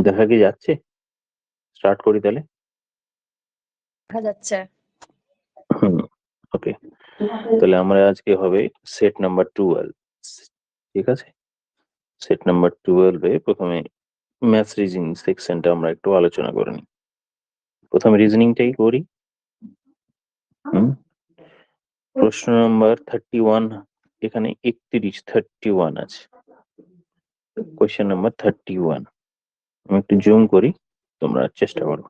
দেখা কি যাচ্ছে? স্টার্ট করি তাহলে। দেখা যাচ্ছে। ওকে, তাহলে আমরা আজকে হবে সেট নাম্বার 12। ঠিক আছে, সেট নাম্বার 12 এ প্রথমে ম্যাথস রিজনিং সেকশনটা আমরা একটু আলোচনা করে নিই। প্রথমে রিজনিংটাই করি। প্রশ্ন নাম্বার 31, এখানে 31 আছে। কোয়েশ্চেন নাম্বার 31, আমি একটু জুম করি, তোমরা চেষ্টা করো।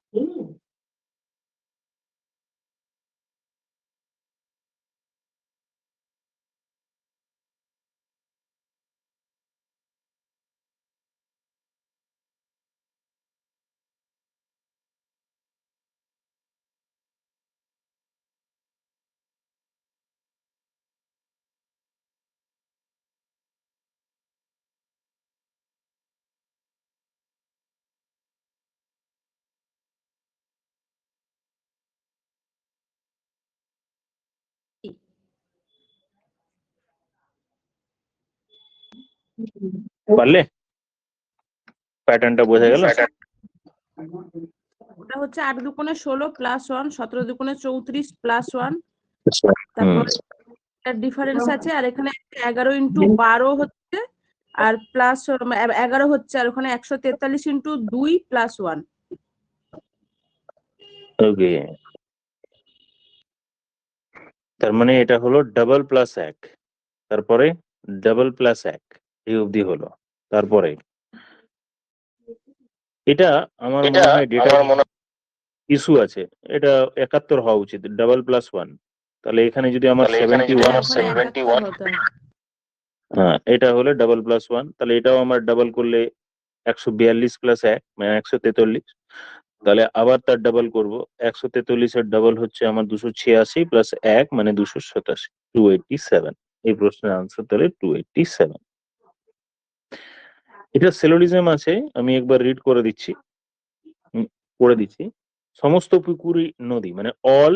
পারলে? প্যাটার্নটা বোঝা গেল? ওটা হচ্ছে 8 দুগুণে 16 প্লাস 1, 17 দুগুণে 34 প্লাস 1, তারপর ডিফারেন্স আছে। আর এখানে 11 ইন্টু 12 হচ্ছে, আর প্লাস 11 হচ্ছে, আর ওখানে 143 ইন্টু 2 প্লাস 1। ওকে, তার মানে এটা হলো ডাবল প্লাস 1, তারপরে ডাবল প্লাস 1, এই অবধি হলো। তারপরে এটা আমার মনে হয় ডেটা ইস্যু আছে, এটা 71 হওয়া উচিত, ডাবল প্লাস 1। তাহলে এখানে যদি আমার 71, হ্যাঁ এটা হলে ডাবল প্লাস 1, তাহলে এটাও আমার ডাবল করলে 142 প্লাস 1 মানে 143। তাহলে আবার তার ডাবল করব, 143 এর ডাবল হচ্ছে আমার 286 প্লাস 1 মানে 287, 287। এই প্রশ্নের আনসার তাহলে 287। এটা সিলোজিজম আছে, আমি একবার রিড করে দিচ্ছি, করে দিচ্ছি। সমস্ত পুকুরই নদী মানে অল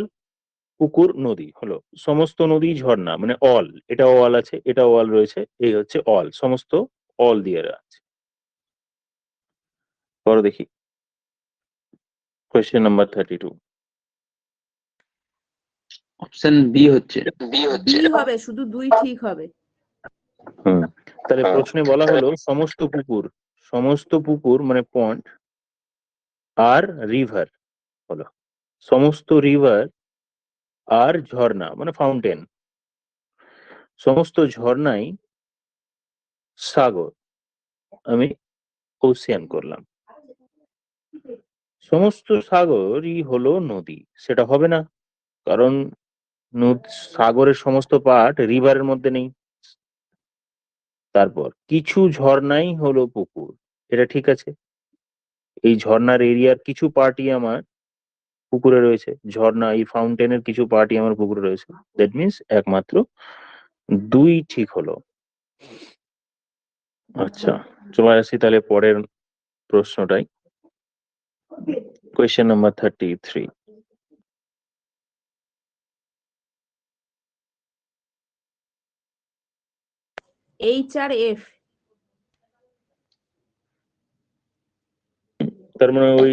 পুকুর নদী হলো, সমস্ত নদী ঝর্ণা মানে অল, এটা অল আছে, এটা অল রয়েছে, এই হচ্ছে অল, সমস্ত অল দিয়ে আছে। পরে দেখি কোয়েশ্চেন নাম্বার 32। অপশন বি হচ্ছে। বি হবে, শুধু 2 ঠিক হবে। তাহলে প্রশ্নে বলা হলো সমস্ত পুকুর মানে পন্ড আর রিভার হলো, সমস্ত রিভার আর ঝর্ণা মানে ফাউন্টেন, সমস্ত ঝর্ণাই সাগর, আমি ওশিয়ান করলাম। সমস্ত সাগরই হলো নদী, সেটা হবে না, কারণ সাগরের সমস্ত পার্ট রিভারের মধ্যে নেই। তারপর কিছু ঝর্ণাই হলো পুকুর, এটা ঠিক আছে, এই ঝর্ণার এরিয়ার কিছু পার্টই আমার পুকুরে রয়েছে, ঝর্ণা এই ফাউন্টেনের কিছু পার্টই আমার পুকুরে রয়েছে, দ্যাট মিনস একমাত্র 2 ঠিক হলো। আচ্ছা, চলে আসি তাহলে পরের প্রশ্নটাই, question number 33। H R F, তার মানে ওই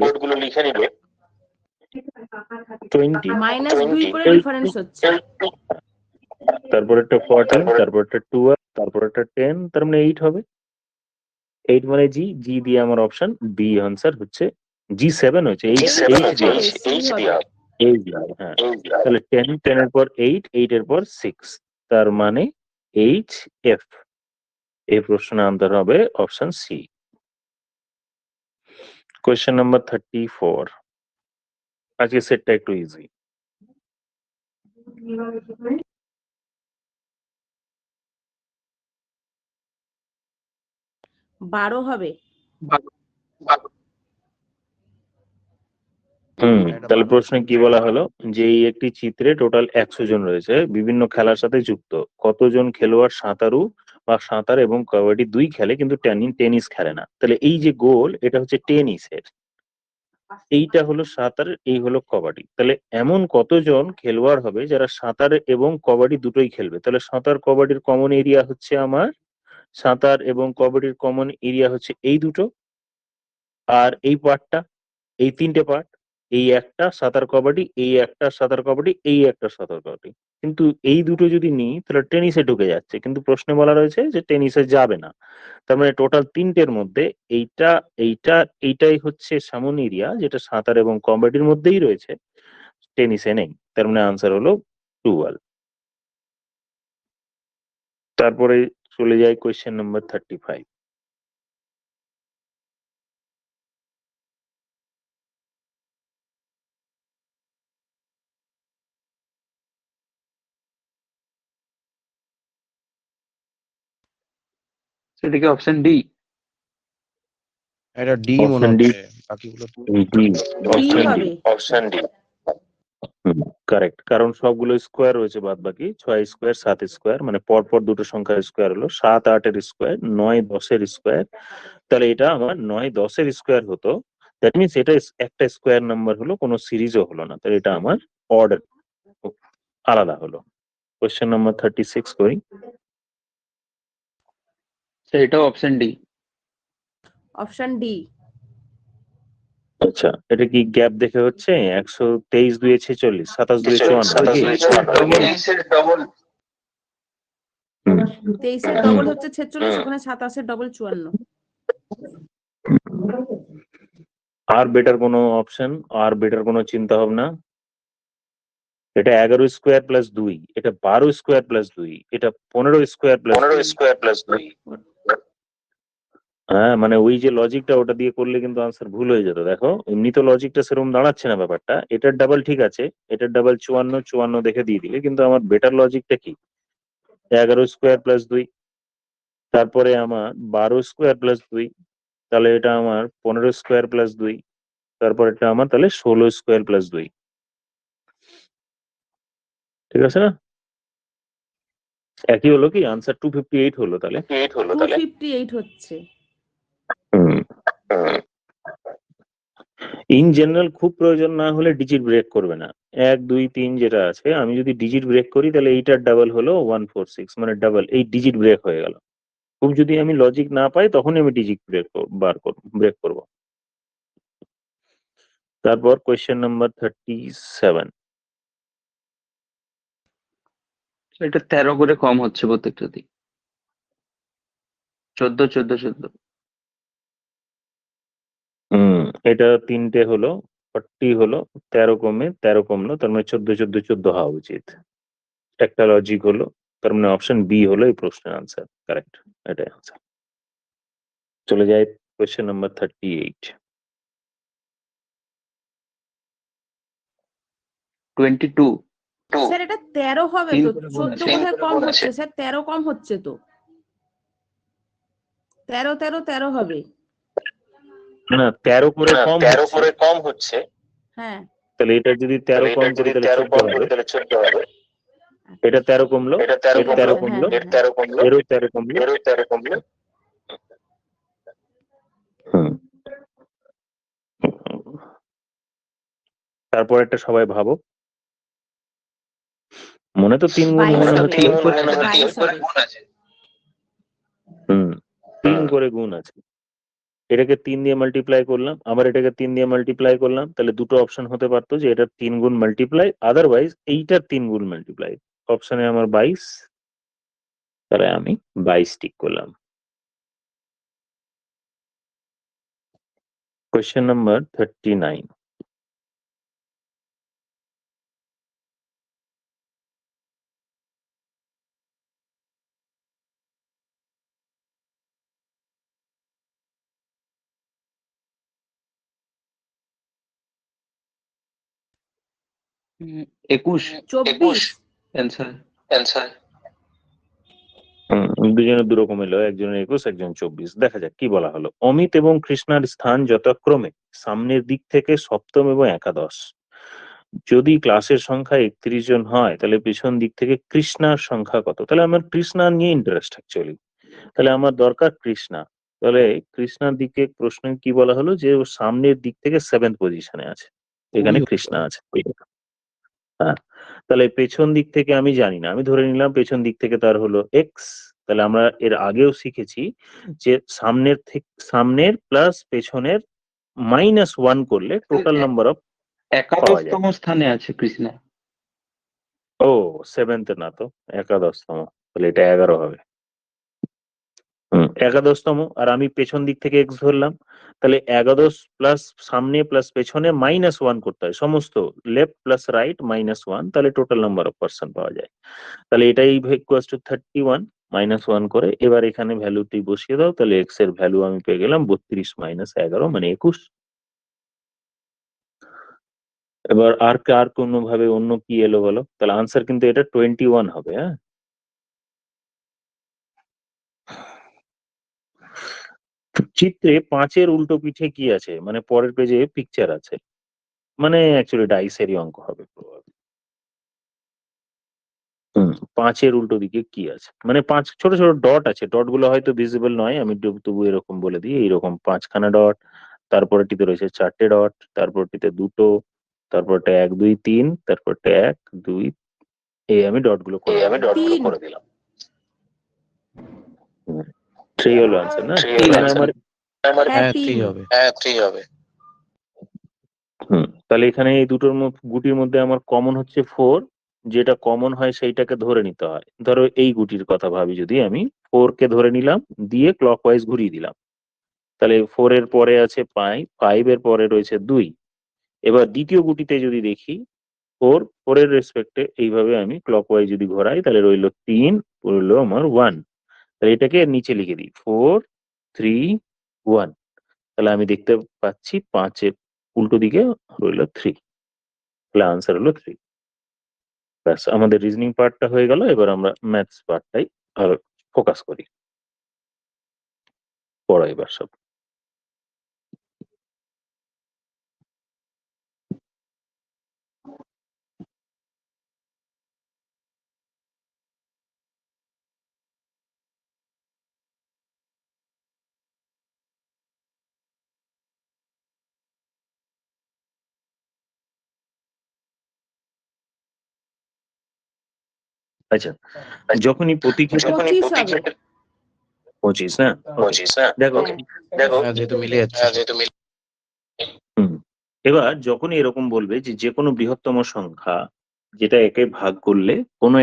কোডগুলো লিখে নিল 20 -2 করে ডিফারেন্স হচ্ছে, তারপর একটা 14, তারপর একটা 12, তারপর একটা 10, তার মানে 8 হবে। 8 মানে জি দিয়ে আমার অপশন বি আনসার হচ্ছে G7 হচ্ছে, এইচ দিয়ে, হ্যাঁ। তাহলে 10 এর পর 8, 8 এর পর 6, তার মানে HF। এই প্রশ্নের আনসার হবে অপশন সি। কোয়েশ্চেন নাম্বার 34, আজকে সেটটা একটু ইজি। বারো হবে। তাহলে প্রশ্নে কি বলা হলো যে এই একটি চিত্রে টোটাল 100 জন রয়েছে বিভিন্ন খেলার সাথে যুক্ত, কতজন খেলোয়াড় সাঁতারু বা সাঁতার এবং কবাডি 2 খেলে কিন্তু টেনিস খেলে না। তাহলে এই যে গোল, এটা হচ্ছে টেনিসের, এইটা হলো সাঁতার, এই হলো কবাডি। তাহলে এমন কতজন খেলোয়াড় হবে যারা সাঁতার এবং কবাডি দুটোই খেলবে? তাহলে সাঁতার কবাডির কমন এরিয়া হচ্ছে আমার, সাঁতার এবং কবাডির কমন এরিয়া হচ্ছে এই দুটো, আর এই পার্টটা, এই তিনটে পার্ট, এই একটা সাঁতার কবাডি, এই একটা সাঁতার কবাডি, এই একটা সাঁতার কবাডি, কিন্তু এই দুটো যদি নিই তাহলে টেনিসে ঢুকে যাচ্ছে, কিন্তু প্রশ্নে বলা রয়েছে যে টেনিসে যাবে না। তার মানে টোটাল তিনটের মধ্যে এইটা, এইটা, এইটাই হচ্ছে সামন এরিয়া, যেটা সাঁতার এবং কবাডির মধ্যেই রয়েছে, টেনিসে নেই। তার মানে আনসার হলো 2 বল। তারপরে চলে যায় কোয়েশ্চেন নাম্বার 35। সেটা কি অপশন ডি? এটা ডি মনে অপশন ডি, হচ্ছে, বাকিগুলো তো অপশন ডি, হবে। অপশন ডি কারেক্ট, কারণ সবগুলো স্কোয়ার রয়েছে, বাদ বাকি 6 স্কোয়ার 7 স্কোয়ার, মানে পরপর দুটো সংখ্যার স্কোয়ার হলো 7 8-এর স্কোয়ার, 9 10-এর স্কোয়ার। তাহলে এটা আমার 9 10-এর স্কোয়ার হতো, দ্যাট মিনস এটা একটা স্কোয়ার নাম্বার হলো, কোনো সিরিজও হলো না, তাহলে এটা আমার অর্ডার আলাদা হলো। কোয়েশ্চেন নাম্বার 36 করি। সেটাও অপশন ডি। Option D. আচ্ছা, এটা কি গ্যাপ দেখে হচ্ছে 123 2 46 27 2 54 নাকি? 23-এর ডবল হচ্ছে 46, ওখানে 27-এর ডবল 54। আর বেটার কোনো অপশন, আর বেটার কোনো চিন্তা ভাবনা? এটা 11 স্কোয়ার প্লাস 2, এটা 12 স্কোয়ার প্লাস 2, এটা 15 স্কোয়ার প্লাস 2। হ্যাঁ, মানে ওই যে লজিকটা ওটা দিয়ে করলে কিন্তু আনসার ভুল হয়ে যেত। দেখো এমনি তো লজিকটা সেরকম দাঁড়াচ্ছে না ব্যাপারটা, এটার ডাবল ঠিক আছে, এটার ডাবল 54 54 দেখে দিয়ে দিলে, কিন্তু আমার বেটার লজিকটা কি 11 স্কোয়ার প্লাস 2, তারপরে আমার 12 স্কোয়ার প্লাস 2, তাহলে এটা আমার 15 স্কোয়ার প্লাস 2, তারপর এটা আমার তাহলে 16 স্কোয়ার প্লাস 2। ঠিক আছে না? একই হলো কি, আনসার 258 হলো তাহলে। 258 হচ্ছে। ইন জেনারেল খুব প্রয়োজন না হলে ডিজিট ব্রেক করবে না, 1 2 3 যেটা আছে, আমি যদি ডিজিট ব্রেক করি তাহলে এইটার ডাবল হলো 146, মানে ডাবল, এই ডিজিট ব্রেক হয়ে গেল। খুব যদি আমি লজিক না পাই তখনই আমি ডিজিট ব্রেক করব। তারপর কোয়েশ্চেন নাম্বার 37। এটা 13 করে কম হচ্ছে প্রত্যেকটা দিক। 14 14 14। এটা তিনটে হলো, 40 হলো, 13 কমে 13 কমলো, তার মানে 14 14 14 হওয়া উচিত। একটা লজিক হলো, তার মানে অপশন বি হলো এই প্রশ্নের আনসার, কারেক্ট, এটাই আনসার। চলে যায় কোয়েশ্চেন নাম্বার 38। 22। স্যার এটা 13 হবে তো, 14 কোথায় কম হচ্ছে স্যার? 13 কম হচ্ছে তো, 13 13 13 হবে। না, 13 করে কম হচ্ছে। হ্যাঁ, তাহলে এটা যদি 13 কম করি তাহলে 14 হবে। এটা 13 কমলো, এর 13 কমলো, এরও 13 কমলো। হুম। তারপর একটা সবাই ভাবো, মনে তো 3 গুণ 22 মনে হবে, হচ্ছে। 22 হবে। 3 করে গুণ আছে। এটাকে 3 দিয়ে মাল্টিপ্লাই করলাম, আবার এটাকে 3 দিয়ে মাল্টিপ্লাই করলাম, তাহলে দুটো অপশন হতে পারতো যে এটা 3 গুণ মাল্টিপ্লাই, আদারওয়াইজ এইটার 3 গুণ মাল্টিপ্লাই। অপশনে আমার 22, তাহলে আমি 22 টিক করলাম। Question number 39। হুম, 21 24। অ্যান্সার। দুজনের দু রকম এলো, একজনের 21 একজন 24। দেখা যাক কি বলা হলো। অমিত এবং কৃষ্ণার স্থান যথাক্রমে সামনের দিক থেকে সপ্তম এবং একাদশ। যদি ক্লাসের সংখ্যা 31 জন হয় তাহলে পিছন দিক থেকে কৃষ্ণার সংখ্যা কত? তাহলে আমার কৃষ্ণা নিয়ে ইন্টারেস্ট অ্যাকচুয়ালি, তাহলে আমার দরকার কৃষ্ণা। তাহলে কৃষ্ণার দিকে প্রশ্ন কি বলা হলো যে ও সামনের দিক থেকে 7th পজিশনে আছে, এখানে কৃষ্ণা আছে। হ্যাঁ, তাহলে পেছন দিক থেকে আমি জানি না, আমি ধরে নিলাম পেছন দিক থেকে তার হলো এক্স। তাহলে আমরা এর আগেও শিখেছি যে সামনের প্লাস পেছনের -1 করলে টোটাল নাম্বার অফ পাওয়া যায়। 11তম স্থানে আছে কৃষ্ণা। ও 7th না তো, 11তম, তাহলে এটা 11 হবে। 11তম, আর আমি পেছন দিক থেকে এক্স ধরলাম, তাহলে 11 প্লাস সামনে প্লাস পেছনে -1 করতে হয়, সমস্ত লেফট প্লাস রাইট -1, তাহলে টোটাল নাম্বার অফ পার্সন পাওয়া যায়। তাহলে এটাই ইকুয়ালস টু 31 -1 করে এবার এখানে ভ্যালুটি বসিয়ে দাও, তাহলে এক্স এর ভ্যালু আমি পেয়ে গেলাম 32 - 11 মানে 21। এবার আর কোনো ভাবে অন্য কি এলো বলো, তাহলে আনসার কিন্তু এটা 21 হবে। হ্যাঁ, চিত্রে 5-এর উল্টো পিঠে কি আছে, মানে পরের পেজে পিকচার আছে, মানে অ্যাকচুয়ালি ডাইসেরই অঙ্ক হবে probably। 5-এর উল্টো দিকে কি আছে, মানে 5 ছোট ছোট ডট আছে, ডট গুলো হয়তো ভিজিবল নয়, আমি তবু এরকম বলে দিই, এইরকম 5খানা ডট, তারপরটিতে রয়েছে 4টে ডট, তারপরটিতে 2টো, তারপরটা 1 2 3, তারপরটা 1 2, এই আমি ডট গুলো করে দিলাম। 3 হলো আনসার না? আমার হ্যাঁ 3 হবে। তাহলে এখানে এই দুটোর গুটির মধ্যে আমার কমন হচ্ছে 4, যেটা কমন হয় সেইটাকে ধরে নিতে হয়। ধরো এই গুটির কথা ভাবি, যদি আমি 4 কে ধরে নিলাম, দিয়ে ক্লকওয়াইজ ঘুরিয়ে দিলাম, তাহলে 4 এর পরে আছে 5, 5 এর পরে রয়েছে 2। এবার দ্বিতীয় গুটিতে যদি দেখি 4 এর রেসপেক্টে এইভাবে আমি ক্লকওয়াইজ যদি ঘোরাই, তাহলে রইলো 3, রইলো আমার 1, তাহলে এটাকে নিচে লিখে দিই 4 3 1, তাহলে আমি দেখতে পাচ্ছি 5-এর উল্টো দিকে রইলো 3, তাহলে আনসার হলো 3। ব্যাস, আমাদের রিজনিং পার্টটা হয়ে গেল, এবার আমরা ম্যাথস পার্টটাই ফোকাস করি, পড়ো এবার সব। আচ্ছা, যখনই প্রতি ক্ষেত্রে 25 হবে। 25 না? Okay, দেখো যেহেতু মিলে যাচ্ছে। হুম, এবার যখনই এরকম বলবে যে যে কোনো বৃহত্তম সংখ্যা যেটা একে ভাগ করলে কোনো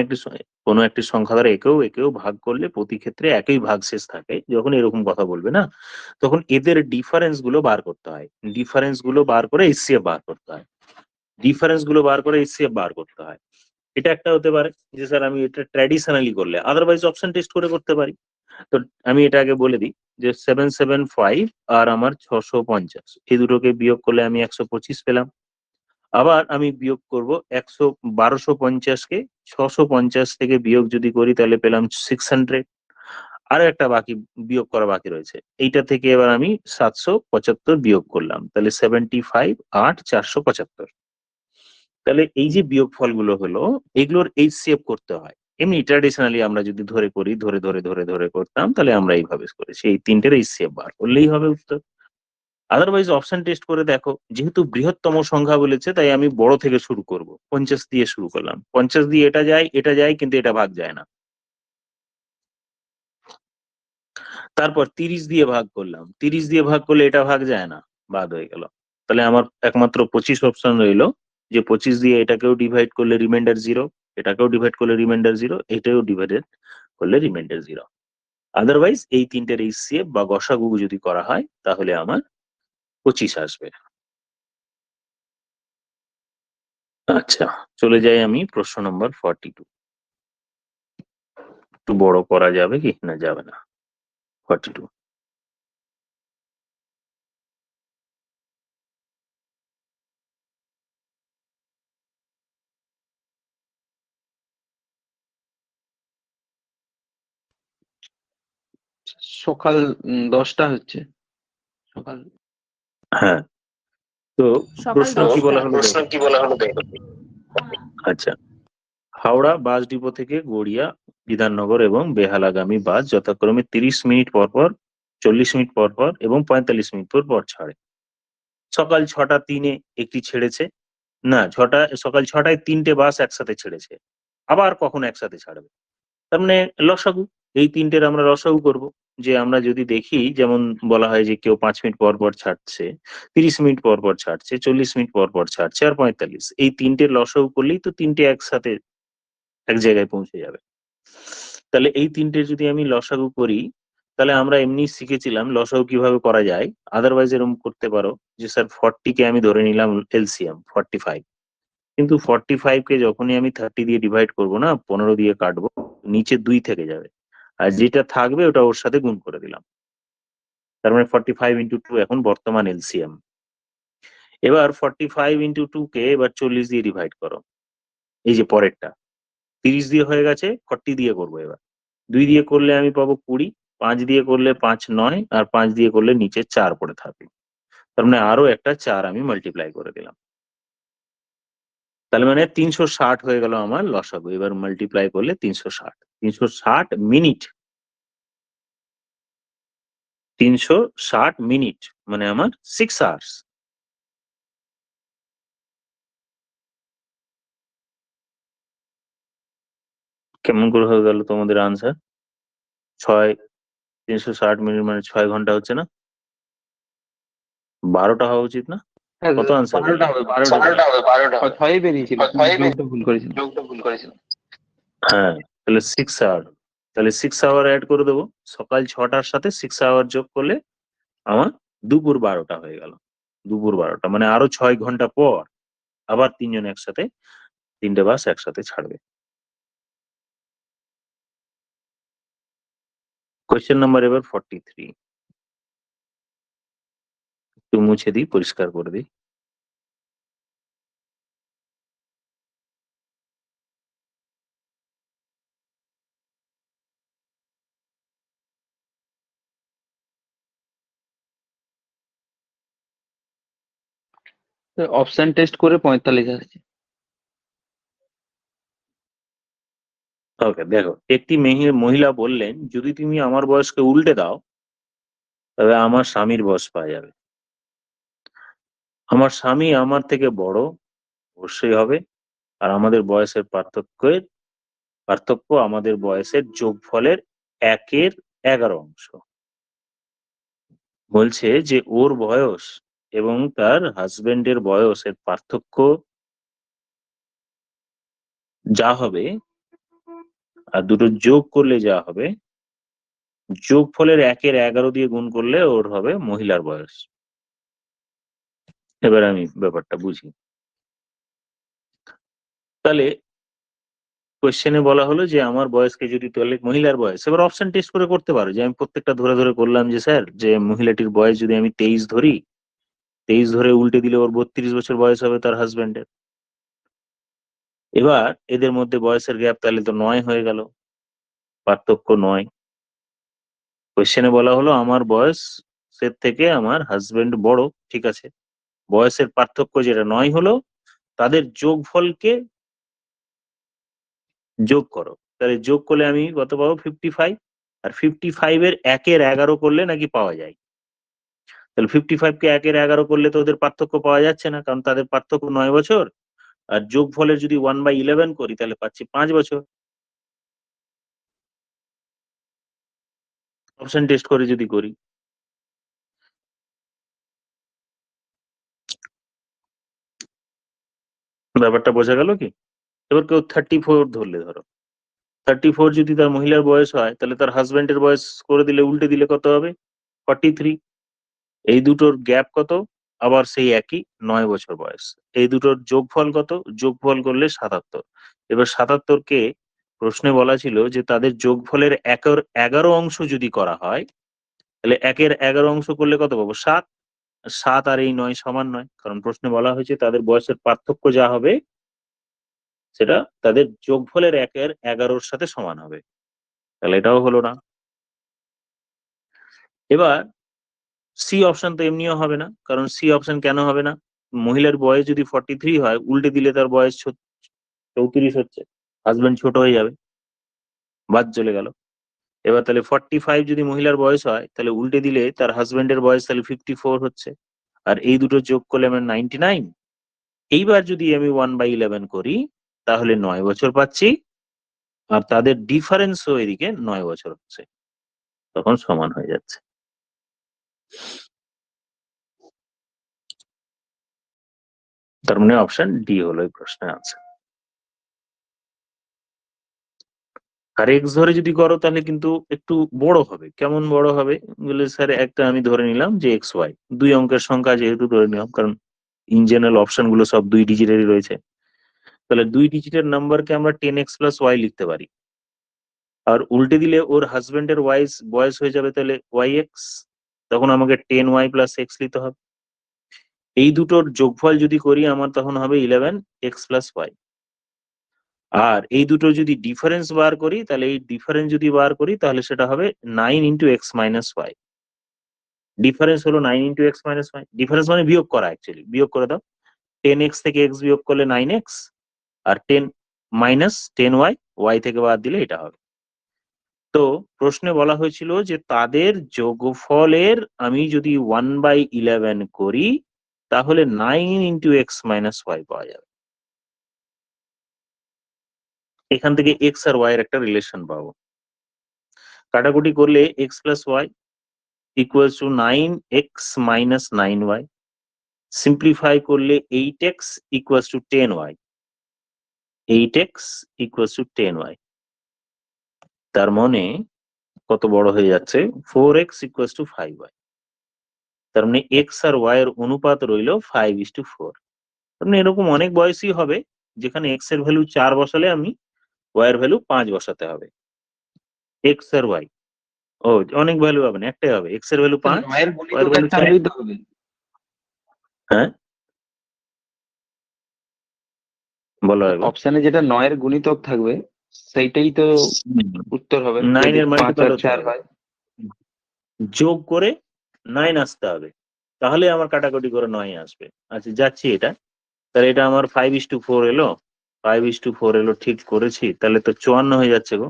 একটি সংখ্যা দ্বারা একেও ভাগ করলে প্রতি ক্ষেত্রে একই ভাগশেষ থাকে, যখন এরকম কথা বলবে না, তখন এদের ডিফারেন্স গুলো বার করতে হয়, ডিফারেন্স গুলো বার করে HCF বার করতে হয়, ডিফারেন্স গুলো বার করে HCF বার করতে হয়। এটা একটা হতে পারে যে স্যার আমি এটা ট্র্যাডিশনালি করলে, আদারওয়াইজ অপশন টেস্ট করে করতে পারি। তো আমি এটা আগে বলে দিই যে 775 আর আমার 650, এই দুটোকে বিয়োগ করলে আমি 125 পেলাম। আবার আমি বিয়োগ করব 1250 কে 650 থেকে বিয়োগ যদি করি, তাহলে পেলাম 600। আরো একটা বিয়োগ করা বাকি রয়েছে, এইটা থেকে এবার আমি 775 বিয়োগ করলাম, তাহলে 75 8 475। তাহলে এই যে বিয়োগ ফলগুলো হলো, এগুলোর HCF করতে হয়। এমনি ট্র্যাডিশনালি আমরা যদি ধরে করি, ধরে ধরে ধরে ধরে করতাম, তাহলে আমরা এইভাবে করেছি, এই তিনটের HCF বার করলেই হবে উত্তর। আদারওয়াইজ অপশন টেস্ট করে দেখো, যেহেতু বৃহত্তম সংখ্যা বলেছে তাই আমি বড় থেকে শুরু করব, 50 দিয়ে শুরু করলাম, 50 দিয়ে এটা যায় কিন্তু এটা ভাগ যায় না। তারপর 30 দিয়ে ভাগ করলাম, 30 দিয়ে ভাগ করলে এটা ভাগ যায় না, বাদ হয়ে গেল। তাহলে আমার একমাত্র 25 অপশন রইলো, যে 25 দিয়ে এটাকেও ডিভাইড করলে রিমাইন্ডার 0, এটাকেও ডিভাইড করলে রিমাইন্ডার 0, এটাও ডিভাইডেড করলে রিমাইন্ডার 0। আদারওয়াইজ এই তিনটের HCF বা গসাগু যদি করা হয়, তাহলে আমার 25 আসবে। আচ্ছা, চলে যাই আমি প্রশ্ন নম্বর 42। একটু বড় করা যাবে কি না যাবে না? 42, সকাল 10টা হচ্ছে সকাল। হ্যাঁ, তো সকাল প্রশ্ন কি 10টা। বলা হলো দেখো। আচ্ছা, হাওড়া বাস ডিপো থেকে গড়িয়া, বিধাননগর এবং বেহালাগামী বাস যথাক্রমে 30 মিনিট পর পর, 40 মিনিট পর পর এবং 45 মিনিট পর পর ছাড়ে। সকাল 6টা 3-এ একটি ছেড়েছে, না সকাল 6টায় 3টে বাস একসাথে ছেড়েছে, আবার কখন একসাথে ছাড়বে, তার মানে লসাগু, এই তিনটের আমরা লসাগু করব। যে আমরা যদি দেখি, যেমন বলা হয় যে কেউ 5 মিনিট পর পর ছাড়ছে, 30 মিনিট পর পর ছাড়ছে, 40 মিনিট পর পর ছাড়ছে, আর 45, এই তিনটে লসাগু করলেই তো তিনটে একসাথে এক জায়গায় পৌঁছে যাবে। তাহলে এই তিনটে যদি আমি লসাগু করি, তাহলে আমরা এমনি শিখেছিলাম লসাগু কিভাবে করা যায়। আদারওয়াইজ এরকম করতে পারো যে স্যার 40 কে আমি ধরে নিলাম এলসিএম 45, কিন্তু 45 কে যখনই আমি 30 দিয়ে ডিভাইড করবো না, 15 দিয়ে কাটবো, নিচে 2 থেকে যাবে, আর যেটা থাকবে ওটা ওর সাথে গুণ করে দিলাম। তার মানে 45 ইন্টু 2 এখন বর্তমান এলসিএম। এবার 45 ইন্টু 2 কে এবার 40 দিয়ে ডিভাইড করো, এই যে পরেরটা 30 দিয়ে হয়ে গেছে, 40 দিয়ে করবো এবার। 2 দিয়ে করলে আমি পাবো 20, 5 দিয়ে করলে 5 9, আর 5 দিয়ে করলে নিচে 4 পড়ে থাকবে। তার মানে আরো একটা 4 আমি মাল্টিপ্লাই করে দিলাম। তাহলে মানে 360 হয়ে গেল আমার লসাগু। এবার মাল্টিপ্লাই করলে 360 মিনিট, 360 মিনিট মানে আমার 6 আওয়ার্স। কেমন করে হয়ে গেল তোমাদের আনসার? 360 মিনিট মানে 6 ঘন্টা হচ্ছে না? 12টা হওয়া উচিত না? কত আনসার? 12টা হবে, 12টা ছয়ই বেরিয়েছিল, যোগটা ভুল করেছিল। হ্যাঁ, তাহলে 6 আওয়ার, তাহলে 6 আওয়ার অ্যাড করে দেবো। সকাল 6টার সাথে 6 আওয়ার যোগ করলে আমার দুপুর 12টা হয়ে গেল। দুপুর 12টা মানে আরো 6 ঘন্টা পর আবার তিনজন একসাথে, তিনটে বাস একসাথে ছাড়বে। কোয়েশ্চেন নাম্বার এবার 43, একটু মুছে দিই, পরিষ্কার করে দিই। অপশন টেস্ট করে 45 আসছে। ওকে, দেখো, একটি মহিলা বললেন, যদি তুমি আমার বয়সকে উল্টে দাও তবে আমার স্বামীর বয়স পাওয়া যাবে। আমার স্বামী আমার থেকে বড় অবশ্যই হবে, আর আমাদের বয়সের পার্থক্য আমাদের বয়সের যোগফলের 1/11 অংশ। বলছে যে ওর বয়স এবং তার হাজবেন্ডের বয়সের পার্থক্য যা হবে, আর দুটো যোগ করলে যা হবে, যোগফলের 1/11 দিয়ে গুণ করলে ওর হবে মহিলার বয়স। এবার আমি ব্যাপারটা বুঝি। তাহলে কোয়েশ্চেনে বলা হলো যে আমার বয়সকে যদি, তাহলে মহিলার বয়স, এবার অপশন টেস্ট করে করতে পারো, যে আমি প্রত্যেকটা ধরে ধরে করলাম যে স্যার, যে মহিলাটির বয়স যদি আমি 23 ধরি, 23 ধরে উল্টে দিলে ওর 32 বছর বয়স হবে তার হাজবেন্ডের। এবার এদের মধ্যে বয়সের গ্যাপ তাহলে তো 9 হয়ে গেল, পার্থক্য 9। কোয়েশ্চেনে বলা হলো আমার বয়সের থেকে আমার হাজবেন্ড বড়, ঠিক আছে, বয়সের পার্থক্য যেটা 9 হলো, তাদের যোগফলকে যোগ করো। তাহলে যোগ করলে আমি কত পাবো? 55। আর 55 এর 1/11 করলে নাকি পাওয়া যায়। তাহলে 55 কে 1/11 করলে তো ওদের পার্থক্য পাওয়া যাচ্ছে না, কারণ তাদের পার্থক্য 9 বছর। আর যোগফলের যদি 1/11 করি তাহলে পাচ্ছি 5 বছর। অপশন টেস্ট করে যদি করি, ব্যাপারটা বোঝা গেল কি? এবার কেউ 34 ধরলে, ধরো 34 যদি তার মহিলার বয়স হয়, তাহলে তার হাজবেন্ডের বয়স করে দিলে, উল্টে দিলে কত হবে? 43। এই দুটোর গ্যাপ কত? আবার সেই একই 9 বছর বয়স। এই দুটোর যোগফল কত? যোগফল করলে 77। এবার 77 কে প্রশ্নে বলা ছিল যে তাদের যোগফলের 1/11 অংশ যদি করা হয়, তাহলে 1/11 অংশ করলে কত পাবো? 7। 7 আর এই 9 সমান নয়, কারণ প্রশ্নে বলা হয়েছে তাদের বয়সের পার্থক্য যা হবে সেটা তাদের যোগফলের 1/11 সাথে সমান হবে। তাহলে এটাও হলো না। এবার সি অপশন তো এমনিও হবে না, কারণ সি অপশন কেন হবে না? মহিলার বয়স যদি 43 হয়, উল্টে দিলে তার বয়স 34 হচ্ছে, হাজবেন্ড ছোট হয়ে যাবে, বাদ চলে গেল। এবার তাহলে 45 যদি মহিলার বয়স হয়, তাহলে উল্টে দিলে তার হাজবেন্ডের বয়স তাহলে 54 হচ্ছে, আর এই দুটো যোগ করলে আমার 99। এইবার যদি আমি 1/11 করি তাহলে 9 বছর পাচ্ছি, আর তাদের ডিফারেন্সও এদিকে 9 বছর হচ্ছে। তখন সমান হয়ে যাচ্ছে। তার মানে অপশন ডি হলো এই প্রশ্নের আনসার। আর এক্স ধরে যদি করো তাহলে কিন্তু একটু বড় হবে। কেমন বড় হবে বলে, স্যার একটা আমি ধরে নিলাম যে এক্স ওয়াই, দুই অঙ্কের সংখ্যা যেহেতু ধরে নিলাম, কারণ ইন জেনারেল অপশন গুলো সব 2 ডিজিটেরই রয়েছে, তাহলে 2 ডিজিটের নাম্বারকে আমরা 10x প্লাস ওয়াই লিখতে পারি। আর উল্টে দিলে ওর হাজবেন্ডের বয়স হয়ে যাবে তাহলে ওয়াই এক্স, তখন আমাকে 10y প্লাস এক্স লিখতে হবে। এই দুটোর যোগফল যদি করি আমার তখন হবে 11x প্লাস ওয়াই। আর এই দুটো যদি ডিফারেন্স বার করি তাহলে এই ডিফারেন্স যদি বার করি তাহলে সেটা হবে 9 into x minus y. Difference হলো 9 into x minus y. Difference মানে বিয়োগ করা, অ্যাকচুয়ালি বিয়োগ করে দাও। 10x থেকে x বিয়োগ করলে 9x, আর 10 মাইনাস 10y, ওয়াই থেকে বাদ দিলে এটা হবে। তো প্রশ্নে বলা হয়েছিল যে তাদের যোগফলের আমি যদি 1/11 করি তাহলে 9 ইন্টু এক্স মাইনাস ওয়াই পাওয়া যাবে। এখান থেকে এক্স আর ওয়াই এর একটা রিলেশন পাবো। কাটাকুটি করলে x plus y equals to 9x minus 9y। Simplify করলে 8x equals to 10y। 8x equals to 10y। তার মানে কত বড় হয়ে যাচ্ছে, 4x ইকুয়ালস টু 5y। তার মানে এক্স আর ওয়াই এর অনুপাত রইল 5:4। তার মানে এরকম অনেক বয়সই হবে যেখানে এক্স এর ভ্যালু 4 বসালে আমি ওয়াই এর ভ্যালু 5 বসাতে হবে। এক্স আর ওয়াই, ও অনেক ভ্যালু হবে না, একটাই হবে, এক্স এর ভ্যালু 5, নয়ের ওয়াই এর গুণিতক ভ্যালু একটা 4। হলেই তো হবে। হ্যাঁ বলো এবার। অপশনে যেটা 9 গুণিতক থাকবে সেইটাই তো উত্তর হবে, 9 যদি এর 5 মাল্টিপল আর হতে 4 হবে, হয়। যোগ করে 9 আসতে হবে, তাহলে আমার কাটাকুটি করে 9 আসবে। আচ্ছা যাচ্ছি এটা, তাহলে এটা আমার 5:4 এলো। 5:4 এলো, ঠিক করেছি। তাহলে তো 54 হয়ে যাচ্ছে গো।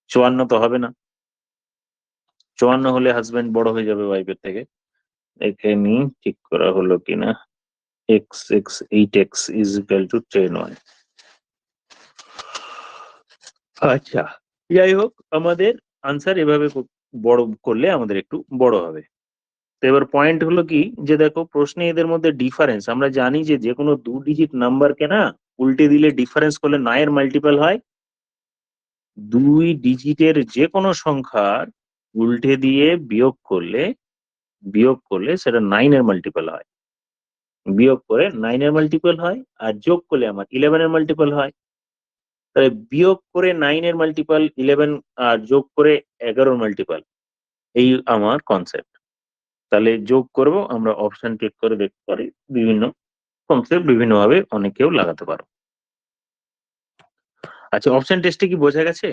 54 তো হবে না, 54 হলে হাজবেন্ড বড় হয়ে যাবে ওয়াইফের থেকে। এখানে ঠিক করা হলো কিনা, x 8x is equal two 10y। আচ্ছা যাই হোক, আমাদের আনসার এভাবে বড় করলে আমাদের একটু বড় হবে। তো এবার পয়েন্ট হলো কি, যে দেখো প্রশ্নে এদের মধ্যে ডিফারেন্স, আমরা জানি যে যে কোনো 2 ডিজিট নাম্বারকে না উল্টে দিলে ডিফারেন্স করলে 9 এর মাল্টিপল হয়। 2 ডিজিটের যে কোনো সংখ্যার উল্টে দিয়ে বিয়োগ করলে সেটা 9 এর মাল্টিপল হয়। বিয়োগ করে 9 এর মাল্টিপল হয়, আর যোগ করলে আমার 11 এর মাল্টিপল হয়। তাহলে বিয়োগ করে 9 এর মাল্টিপল 11, আর যোগ করে 11 এর মাল্টিপল, এই আমার কনসেপ্ট। তাহলে যোগ করব, আমরা অপশন ক্লিক করে দেখতে পারি, বিভিন্ন কনসেপ্ট বিভিন্ন ভাবে অনেকেও লাগাতে পারো। আচ্ছা অপশন টেস্টে কি বোঝা গেছে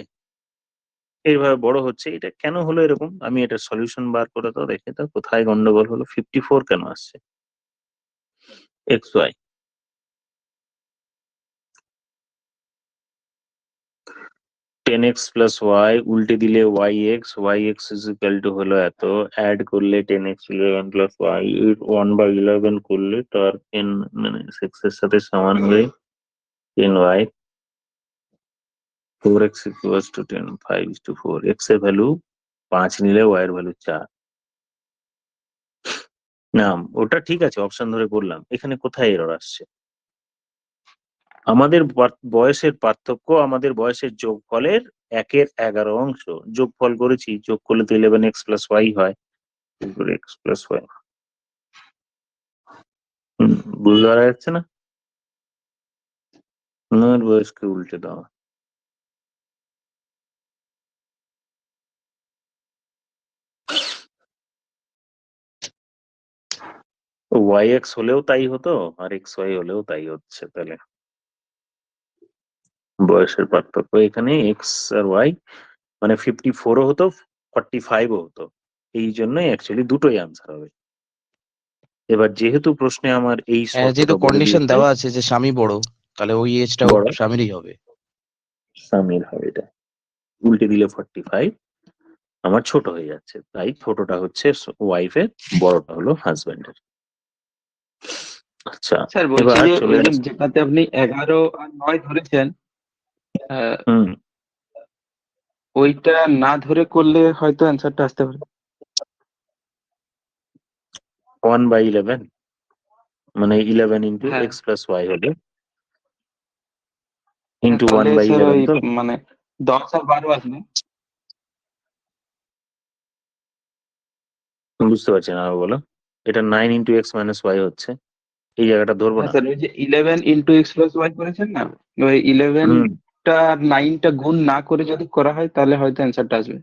এইভাবে বড় হচ্ছে? এটা কেন হলো এরকম, আমি এটা সলিউশন বার করে তো দেখে তো কোথায় গন্ডগোল হলো। 54 কেন আসছে x Y? 10x plus y উল্টে দিলে y x is equal to হলো এত, অ্যাড করলে 10x 11 প্লাস ওয়াই 1/11 করলে তার 10 মানে 6 এর সাথে সমান হয়ে 10y। 4x equals to 10, 5:4। x এর ভ্যালু 5 নিলে y এর ভ্যালু 4। না ওটা ঠিক আছে, অপশন ধরে করলাম, এখানে কোথায় এরর আসছে? আমাদের বয়সের পার্থক্য, আমাদের বয়সের যোগফলের 1/11 অংশ যোগফল করেছি, যোগ করলে তো 11x প্লাস ওয়াই হয়। এক্স প্লাস ওয়াই, বুঝতে পারা যাচ্ছে না? আমার বয়সকে উল্টে দেওয়া। ওয়াই এক্স হলেও তাই হতো, আর এক্স ওয়াই হলেও তাই হচ্ছে। তাহলে বয়সের পার্থক্য এখানে এক্স আর ওয়াই মানে 54ও হতো, 45ও হতো। এই জন্যই অ্যাকচুয়ালি দুটোই আনসার হবে। এবার যেহেতু প্রশ্নে আমার এই যেহেতু শর্তটা বলে কন্ডিশন দিয়েছে, দেওয়া আছে যে স্বামী বড়, তাহলে ওই এজটাও বড় স্বামীরই হবে। স্বামীর হবে, এটা উল্টে দিলে 45 আমার ছোট হয়ে যাচ্ছে, তাই ছোটটা হচ্ছে ওয়াইফের, বড়টা হলো হাজবেন্ডের। আচ্ছা স্যার বলছি এবার যে চলে ওই যে আসছে। যেটাতে আপনি 11 আর 9 ধরেছেন, আহ, হুম ওইটা না ধরে করলে হয়তো অ্যান্সারটা আসতে পারে। 1/11 মানে 11 ইন্টু হ্যাঁ। এক্স প্লাস ওয়াই হলে ইন্টু তাহলে স্যার 1/11 ওই তো মানে 10 আর 12 আসবে। বুঝতে পারছি না আরো বলো। এটা 9 ইন্টু এক্স মাইনাস ওয়াই হচ্ছে, এই জায়গাটা ধরবো হ্যাঁ না। স্যার, ওই যে 11 ইন্টু এক্স প্লাস ওয়াই করেছেন না, ওই 11 হুম, টা 9টা গুণ না করে যদি করা হয় তাহলে হয়তো অ্যান্সারটা আসবে।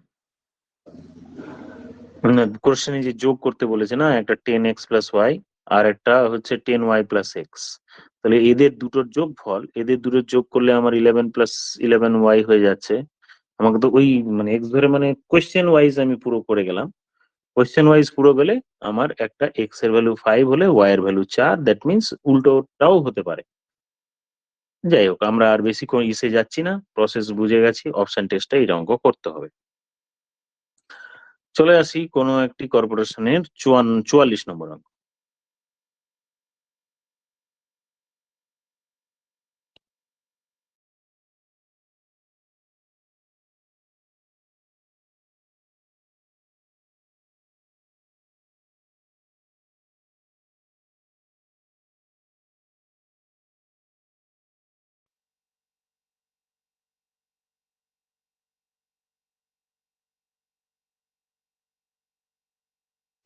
কোশ্চেনে যে যোগ করতে বলেছে না, একটা 10x প্লাস ওয়াই আর একটা হচ্ছে 10y প্লাস এক্স, তাহলে এদের দুটোর যোগফল, এদের দুটোর যোগ করলে আমার 11 প্লাস 11y হয়ে যাচ্ছে। আমাকে তো ওই মানে এক্স ধরে মানে কোয়েশ্চেন ওয়াইজ আমি পুরো করে গেলাম। কোয়েশ্চেন ওয়াইজ পুরো গেলে আমার একটা এক্স এর ভ্যালু 5 হলে ওয়াই এর ভ্যালু 4, দ্যাট মিনস উল্টোটাও হতে পারে। যাই হোক, আমরা আর বেশি করে ইসে যাচ্ছি না, প্রসেস বুঝে গেছি, অপশন টেস্টে এই অঙ্ক করতে হবে। চলে আসি কোনো একটি কর্পোরেশনের 44 নম্বর অঙ্ক।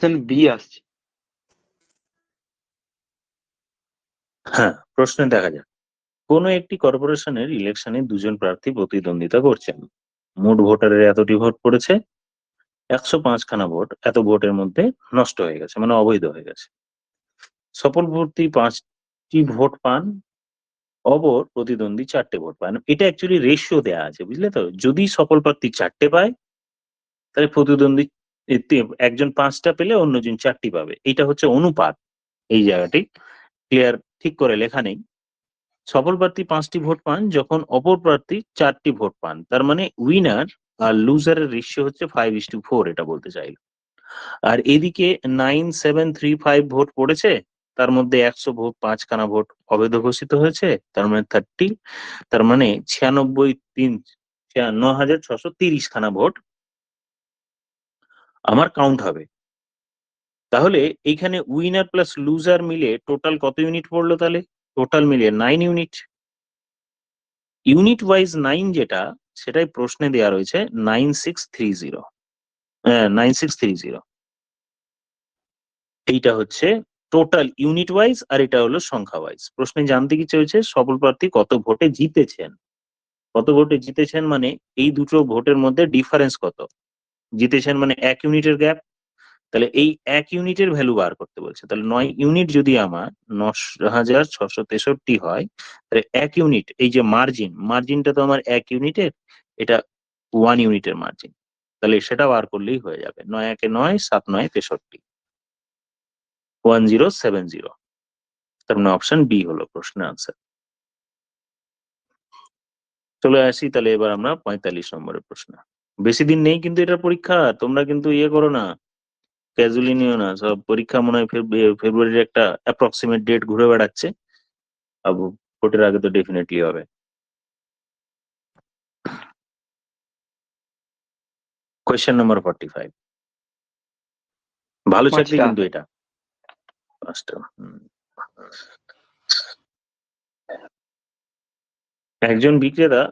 অপশন বি আসছে। হ্যাঁ, প্রশ্নে দেখা যাক, কোনো একটি কর্পোরেশনের ইলেকশনে দুজন প্রার্থী প্রতিদ্বন্দ্বিতা করছেন। মোট ভোটারের এতটি ভোট পড়েছে, 105 খানা ভোট এত ভোটের মধ্যে নষ্ট হয়ে গেছে, মানে অবৈধ হয়ে গেছে। সফল প্রার্থী 5টি ভোট পান, অপর প্রতিদ্বন্দ্বী 4টে ভোট পান। এটা অ্যাকচুয়ালি রেশিও দেয়া আছে, বুঝলে তো। যদি সফল প্রার্থী 4টে পায়, তাহলে প্রতিদ্বন্দ্বী একজন 5টা পেলে অন্যজন 4টি পাবে। এটা হচ্ছে অনুপাত। এই জায়গাটি ক্লিয়ার ঠিক করে লেখা নেই। সফল প্রার্থী 5টি ভোট পান যখন অপর প্রার্থী 4টি ভোট পান, তার মানে উইনার আর লুজারের রেশিও হচ্ছে 5:4, এটা বলতে চাইল। আর এদিকে 9735 ভোট পড়েছে, তার মধ্যে 100 ভোট 5 খানা ভোট অবৈধ ঘোষিত হয়েছে, তার মানে 30, তার মানে 96,630 খানা ভোট আমার কাউন্ট হবে। তাহলে এইখানে উইনার প্লাস লুজার মিলে টোটাল কত ইউনিট পড়লো? তাহলে টোটাল মিলিয়ে 9 ইউনিট। ইউনিট ওয়াইজ 9 যেটা, সেটাই প্রশ্নে দেওয়া রয়েছে 9630। 9630 এইটা হচ্ছে টোটাল ইউনিট ওয়াইজ, আর এটা হলো সংখ্যা ওয়াইজ। প্রশ্নে জানতে কি চেয়েছে, সফল প্রার্থী কত ভোটে জিতেছেন। কত ভোটে জিতেছেন মানে এই দুটো ভোটের মধ্যে ডিফারেন্স কত। জিতেছেন মানে 1 ইউনিটের গ্যাপ, তাহলে এই 1 ইউনিটের ভ্যালু বার করতে বলছে। তাহলে 9 ইউনিট যদি আমার 9,663 হয়, তাহলে 1 ইউনিট, এই যে মার্জিন, মার্জিনটা তো আমার 1 ইউনিটের, এটা 1 ইউনিটের মার্জিন, তাহলে সেটা বার করলেই হয়ে যাবে। 9 1 9, 7 9 63, 1070। তার মানে অপশন বি হলো প্রশ্নের আনসার। চলে আসি তাহলে এবার আমরা 45 নম্বরের প্রশ্ন। বেশি দিন নেই কিন্তু এটার পরীক্ষা, তোমরা কিন্তু ইয়ে করো না, ক্যাজুয়ালি নিও না। সব পরীক্ষা মনে হয় ফেব্রুয়ারির একটা অ্যাপ্রক্সিমেট ডেট ঘুরে বেড়াচ্ছে। আবু ভোটের আগে তো ডেফিনেটলি হবে। কোয়েশ্চেন নাম্বার 45, ভালো চাকরি 5টা। কিন্তু এটা। 5টা। একজন বিক্রেতা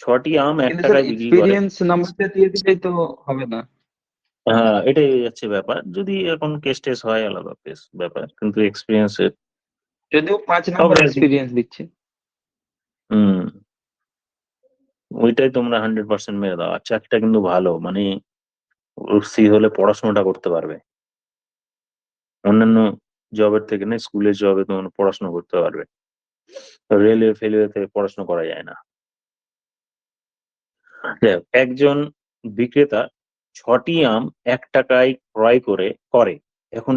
6টি আম 1 কিন্তু স্যার টাকায় বিক্রি করেন। এক্সপিরিয়েন্স নাম্বারটা দিয়ে দিলেই তো হবে না। হ্যাঁ, এটাই যাচ্ছে ব্যাপার। যদি এখন কেস টেস হয় আলাদা ব্যাপার, কিন্তু এক্সপিরিয়েন্সের যদিও 5 সব নাম্বার ranking- এক্সপিরিয়েন্স দিচ্ছে। হুম, ওইটাই তোমরা 100% মেরে দাও। আর চাকরিটা কিন্তু ভালো, মানে সি হলে পড়াশোনাটা করতে পারবে। অন্যান্য জবের থেকে না, স্কুলের জবে তোমরা পড়াশোনা করতে পারবে, রেলওয়ে ফেলওয়েতে পড়াশোনা করা যায় না। যাই হোক, একজন বিক্রেতা 6টি আম 1 টাকায় ক্রয় করে। এখন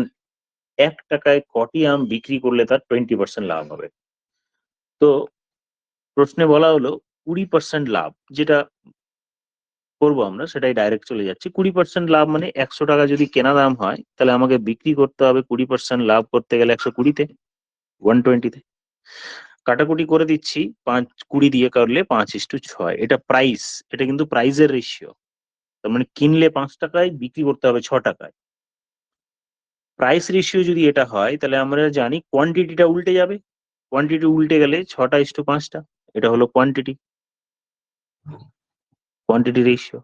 1 টাকায় কটি আম বিক্রি করলে তার 20% লাভ হবে। তো প্রশ্নে বলা হলো 20% লাভ, যেটা করবো আমরা সেটাই ডাইরেক্ট চলে যাচ্ছি। 20% লাভ মানে 100 টাকা যদি কেনা দাম হয়, তাহলে আমাকে বিক্রি করতে হবে 20% লাভ করতে গেলে 120-তে, 120-তে। কাটাকুটি করে দিচ্ছি, 5-20 দিয়ে করলে 5:6। এটা প্রাইস, এটা কিন্তু প্রাইসের রেশিও। তার মানে কিনলে 5 টাকায়, বিক্রি করতে হবে 6 টাকায়। প্রাইস রেশিও যদি এটা হয় তাহলে আমরা জানি কোয়ান্টিটিটা উল্টে যাবে। কোয়ান্টিটি উল্টে গেলে 6:5। এটা হলো কোয়ান্টিটি রেশিও।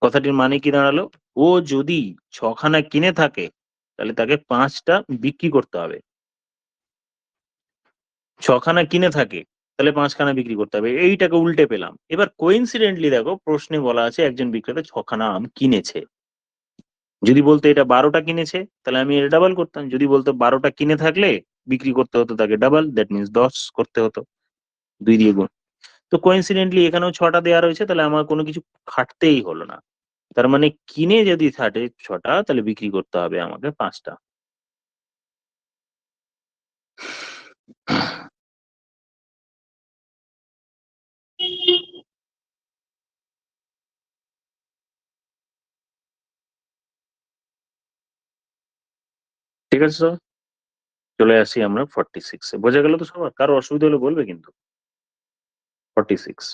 কথাটির মানে কি দাঁড়ালো, ও যদি 6খানা কিনে থাকে তাহলে তাকে 5টা বিক্রি করতে হবে। 6খানা কিনে থাকে তাহলে 5খানা বিক্রি করতে হবে, এইটাকে উল্টে পেলাম। এবার কোইন্সিডেন্টলি দেখো প্রশ্নে বলা আছে একজন বিক্রেতা 6খানা আম কিনেছে। যদি বলতো এটা 12টা কিনেছে তাহলে আমি এটা ডাবল করতাম। যদি বলতো 12টা কিনে থাকলে বিক্রি করতে হতো তাকে ডাবল, দ্যাট মিনস 10 করতে হতো, 2 দিয়ে গুণ। তো কোইন্সিডেন্টলি এখানেও 6টা দেওয়া রয়েছে, তাহলে আমার কোনো কিছু খাটতেই হলো না। তার মানে কিনে যদি থাকে 6টা তাহলে বিক্রি করতে হবে আমাকে 5টা। ঠিক আছে স্যার, চলে আসি আমরা 46-এ। বোঝা গেল তো সবার? কারো অসুবিধা হলে বলবে কিন্তু। 46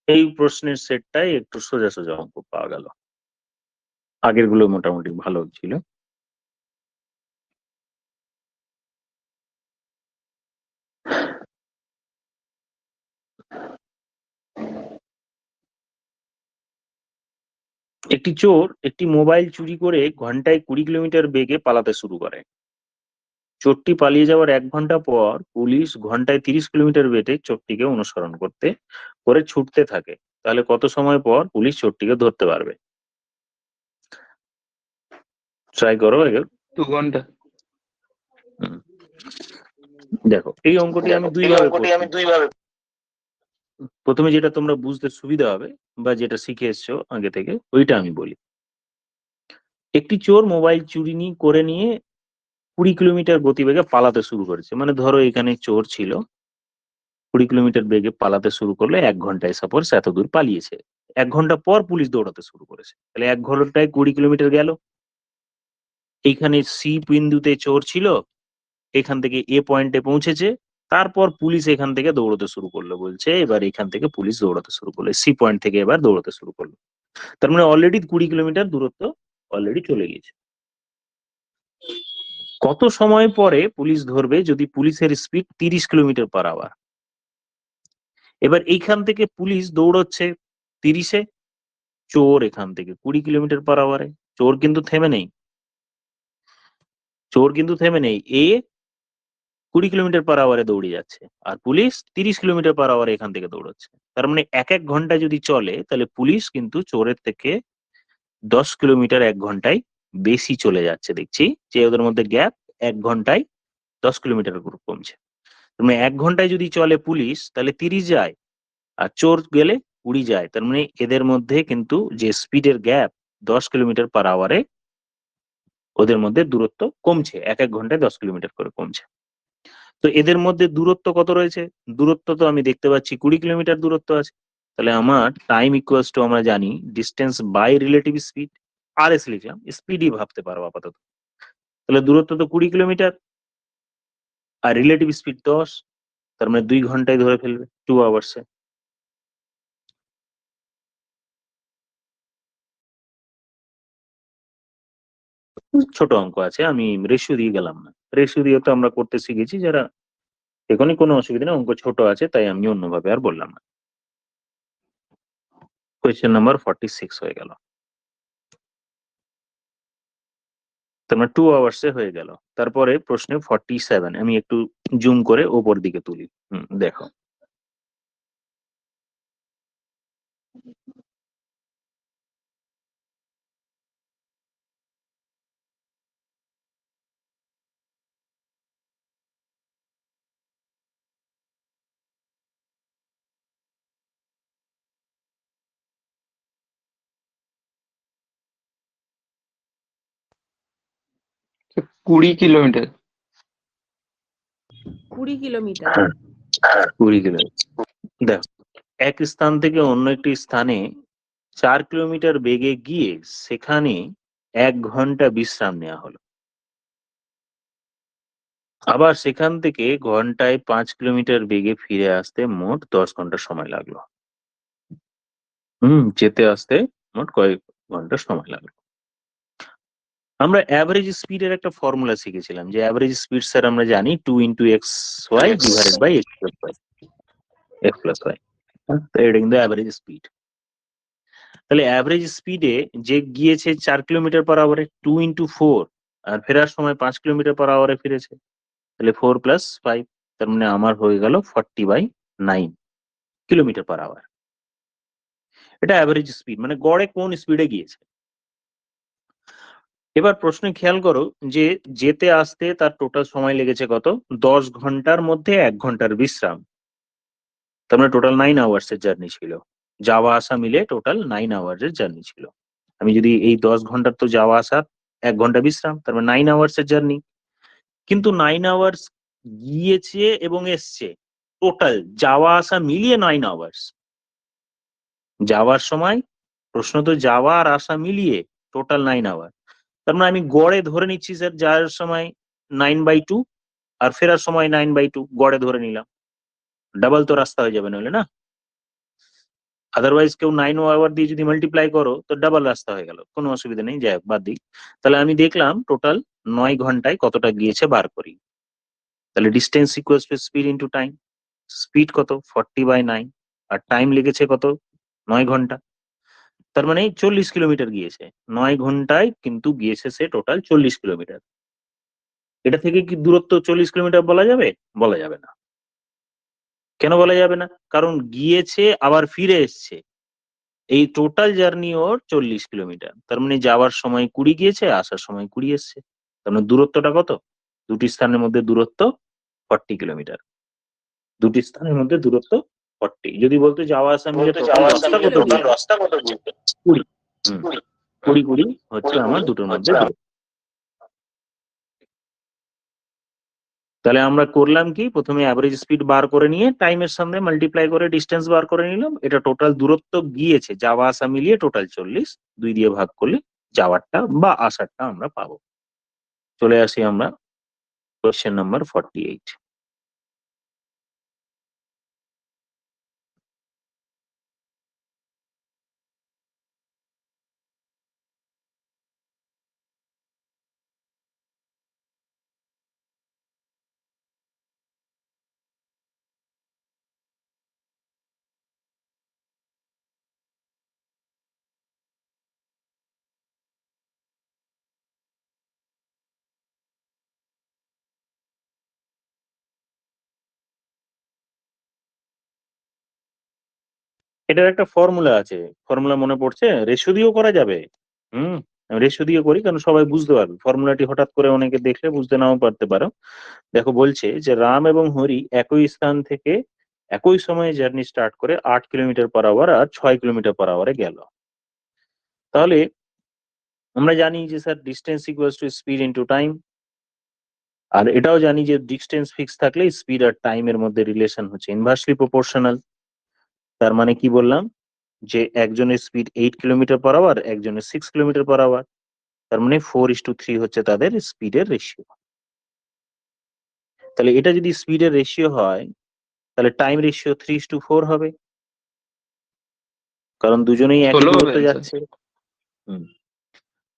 এই প্রশ্নের সেটটাই একটু সোজা সোজা অঙ্ক পাওয়া গেল, আগের গুলো মোটামুটি ভালো ছিল। একটি চোর একটি মোবাইল চুরি করে ঘন্টায় 20 কিলোমিটার বেগে পালাতে শুরু করে। চোরটি পালিয়ে যাওয়ার 1 ঘন্টা পর পুলিশ ঘন্টায় 30 কিলোমিটার বেগে চোরটিকে অনুসরণ করে ছুটতে থাকে। তাহলে কত সময় পর পুলিশ চোরটিকে ধরতে পারবে? ট্রাই করো এবার। 2 ঘন্টা। হুম। দেখো এই অঙ্কটি আমি দুইভাবে করছি। প্রথমে যেটা তোমরা বুঝতে সুবিধা হবে বা যেটা শিখে এসছো আগে থেকে ওইটা আমি বলি। একটি চোর মোবাইল চুরি করে নিয়ে 20 কিলোমিটার গতিবেগে পালাতে শুরু করেছে। মানে ধরো এখানে চোর ছিল, 20 কিলোমিটার বেগে পালাতে শুরু করলে 1 ঘন্টায় সাপোজ এত দূর পালিয়েছে। 1 ঘন্টা পর পুলিশ দৌড়াতে শুরু করেছে, তাহলে 1 ঘন্টায় 20 কিলোমিটার গেল। এইখানে সি বিন্দুতে চোর ছিল, এখান থেকে এ পয়েন্টে পৌঁছেছে, তারপর পুলিশ এখান থেকে দৌড়াতে শুরু করলো। বলছে এবার এখান থেকে পুলিশ দৌড়াতে শুরু করলো, সি পয়েন্ট থেকে এবার দৌড়াতে শুরু করলো। তার মানে অলরেডি 20 কিলোমিটার দূরত্ব অলরেডি চলে গেছে। কত সময় পরে পুলিশ ধরবে যদি পুলিশের স্পিড 30 কিলোমিটার পার আওয়ার? এবার এইখান থেকে পুলিশ দৌড়চ্ছে 30-এ, চোর এখান থেকে 20 কিলোমিটার পার আওয়ারে। চোর কিন্তু থেমে নেই, এ 20 কিলোমিটার পার আওয়ারে দৌড়ে যাচ্ছে আর পুলিশ 30 কিলোমিটার পার আওয়ারে এখান থেকে দৌড়াচ্ছে। তার মানে 1 ঘন্টা যদি চলে তাহলে পুলিশ কিন্তু চোরের থেকে 10 কিলোমিটার 1 ঘন্টায় বেশি চলে যাচ্ছে। দেখছি যে ওদের মধ্যে গ্যাপ 1 ঘন্টায় 10 কিলোমিটার কমছে। তার মানে 1 ঘন্টায় যদি চলে পুলিশ তাহলে 30 যায়, আর চোর গেলে 20 যায়। তার মানে এদের মধ্যে কিন্তু যে স্পিডের গ্যাপ 10 কিলোমিটার পার আওয়ারে, ওদের মধ্যে দূরত্ব কমছে, 1 ঘন্টায় 10 কিলোমিটার করে কমছে। তো এদের মধ্যে দূরত্ব কত রয়েছে? দূরত্ব তো আমি দেখতে পাচ্ছি 20 কিলোমিটার দূরত্ব আছে। তাহলে আমার টাইম ইকুয়ালস টু, আমরা জানি ডিস্টেন্স বাই রিলেটিভ স্পিড, আর এস লিখলাম, স্পিডই ভাবতে পারো আপাতত। তাহলে দূরত্ব তো 20 কিলোমিটার আর রিলেটিভ স্পিড 10, তার মানে 2 ঘন্টায় ধরে ফেলবে, 2 আওয়ার্সে। ছোট অঙ্ক আছে, আমি রেশিও দিয়ে গেলাম না, রেশিও দিয়ে তো আমরা করতে শিখেছি। যারা এখনই কোনো অসুবিধা নেই, অঙ্ক ছোট আছে তাই আমি অন্যভাবে আর বললাম না। কোয়েশ্চেন নাম্বার 46 হয়ে গেল, তার মানে 2 আওয়ার্সে হয়ে গেল। তারপরে প্রশ্নে 47 আমি একটু জুম করে ওপর দিকে তুলি। দেখো তো 20 কিলোমিটার। 20 কিলোমিটার। 20 কিলোমিটার। দেখো এক স্থান থেকে অন্য একটি স্থানে 4 কিলোমিটার বেগে গিয়ে সেখানে 1 ঘন্টা বিশ্রাম নেওয়া হলো। আবার সেখান থেকে ঘন্টায় 5 কিলোমিটার বেগে ফিরে আসতে মোট 10 ঘন্টা সময় লাগলো। যেতে আসতে মোট কয়েক ঘন্টা সময় লাগলো। আমরা অ্যাভারেজ স্পিডের একটা ফর্মুলা শিখেছিলাম, যে অ্যাভারেজ স্পিড স্যার আমরা জানি 2 × xy divided by x plus y। তো এটা কিন্তু অ্যাভারেজ স্পিড। তাহলে অ্যাভারেজ স্পিডে যে গিয়েছে 4 কিলোমিটার পার আওয়ারে 2 × 4, আর ফেরার সময় 5 কিলোমিটার পার আওয়ারে ফিরেছে, তাহলে 4 + 5, তার মানে আমার হয়ে গেল 40/9 কিলোমিটার পার আওয়ার। এটা অ্যাভারেজ স্পিড, মানে গড়ে কোন স্পিডে গিয়েছে। এবার প্রশ্নে খেয়াল করো যে যেতে আসতে তার টোটাল সময় লেগেছে কত, 10 ঘন্টার মধ্যে 1 ঘন্টার বিশ্রাম, তার মানে টোটাল 9 আওয়ার্স এর জার্নি ছিল। যাওয়া আসা মিলে টোটাল 9 আওয়ার্স এর জার্নি ছিল। আমি যদি এই 10 ঘন্টার তো যাওয়া আসা, 1 ঘন্টা বিশ্রাম, তার মানে 9 আওয়ার্স এর জার্নি। কিন্তু 9 আওয়ার্স গিয়েছে এবং এসছে, টোটাল যাওয়া আসা মিলিয়ে 9 আওয়ার্স। যাওয়ার সময়, প্রশ্ন তো যাওয়া আর আসা মিলিয়ে টোটাল 9 আওয়ার, তার মানে আমি গড়ে ধরে নিচ্ছি স্যার যাওয়ার সময় 9/2 আর ফেরার সময় 9/2, গড়ে ধরে নিলাম। ডাবল তো রাস্তা হয়ে যাবে নইলে না, আদারওয়াইজ কেউ 9 আওয়ার দিয়ে যদি মাল্টিপ্লাই করো তো ডাবল রাস্তা হয়ে গেল, কোনো অসুবিধা নেই, যাই হোক বাদ দিই। তাহলে আমি দেখলাম টোটাল 9 ঘন্টায় কতটা গিয়েছে বার করি। তাহলে distance equals to speed into time. Speed কত, 40/9, আর টাইম লেগেছে কত, 9 ঘন্টা, তার মানে 40 কিলোমিটার গিয়েছে। 9 ঘন্টায় কিন্তু গিয়েছে সে টোটাল 40 কিলোমিটার। এটা থেকে কি দূরত্ব 40 কিলোমিটার বলা যাবে? বলা যাবে না। কেন বলা যাবে না? কারণ গিয়েছে আবার ফিরে এসছে, এই টোটাল জার্নি ওর 40 কিলোমিটার, তার মানে যাওয়ার সময় 20 গিয়েছে, আসার সময় 20 এসছে, তার মানে দূরত্বটা কত, দুটি স্থানের মধ্যে দূরত্ব 40 কিলোমিটার। দুটি স্থানের মধ্যে দূরত্ব 40। যদি বলতো যাওয়া আসা মিলে টোটাল রাস্তা কত গিয়েছে, 20। 20 হচ্ছে আমার দুটোর মধ্যে দূরত্ব। তাহলে আমরা করলাম কি, প্রথমে অ্যাভারেজ স্পিড বার করে নিয়ে টাইমের সামনে মাল্টিপ্লাই করে ডিস্টেন্স বার করে নিলাম। এটা টোটাল দূরত্ব গিয়েছে যাওয়া আসা মিলিয়ে টোটাল 40, 2 দিয়ে ভাগ করলে যাওয়ারটা বা আসারটা আমরা পাবো। চলে আসি আমরা কোয়েশ্চেন নাম্বার 48। এটার একটা ফর্মুলা আছে, ফর্মুলা মনে পড়ছে? রেশিও দিয়েও করা যাবে। আমি রেশিও দিয়ে করি কারণ সবাই বুঝতে পারবে। ফর্মুলাটি হঠাৎ করে অনেকে দেখলে বুঝতে নাও পারতে পারো। দেখো বলছে যে রাম এবং হরি একই স্থান থেকে একই সময়ে জার্নি স্টার্ট করে 8 কিলোমিটার পার আওয়ার আর 6 কিলোমিটার পার আওয়ারে গেল। তাহলে আমরা জানি যে sir distance equals to speed into time, আর এটাও জানি যে ডিস্টেন্স ফিক্স থাকলে স্পিড আর টাইমের মধ্যে রিলেশন হচ্ছে ইনভার্সলি প্রপোর্শনাল। তার মানে কি বললাম, যে একজনের স্পিড 8 কিলোমিটার পার আওয়ার, একজনের 6 কিলোমিটার পার আওয়ার, তার মানে 4:3 হচ্ছে তাদের স্পিডের রেশিও। তাহলে এটা যদি স্পিডের রেশিও হয় তাহলে টাইম রেশিও 3:4 হবে, কারণ দুজনেই একই 16 দূরত্ব হবে যাচ্ছে। হুম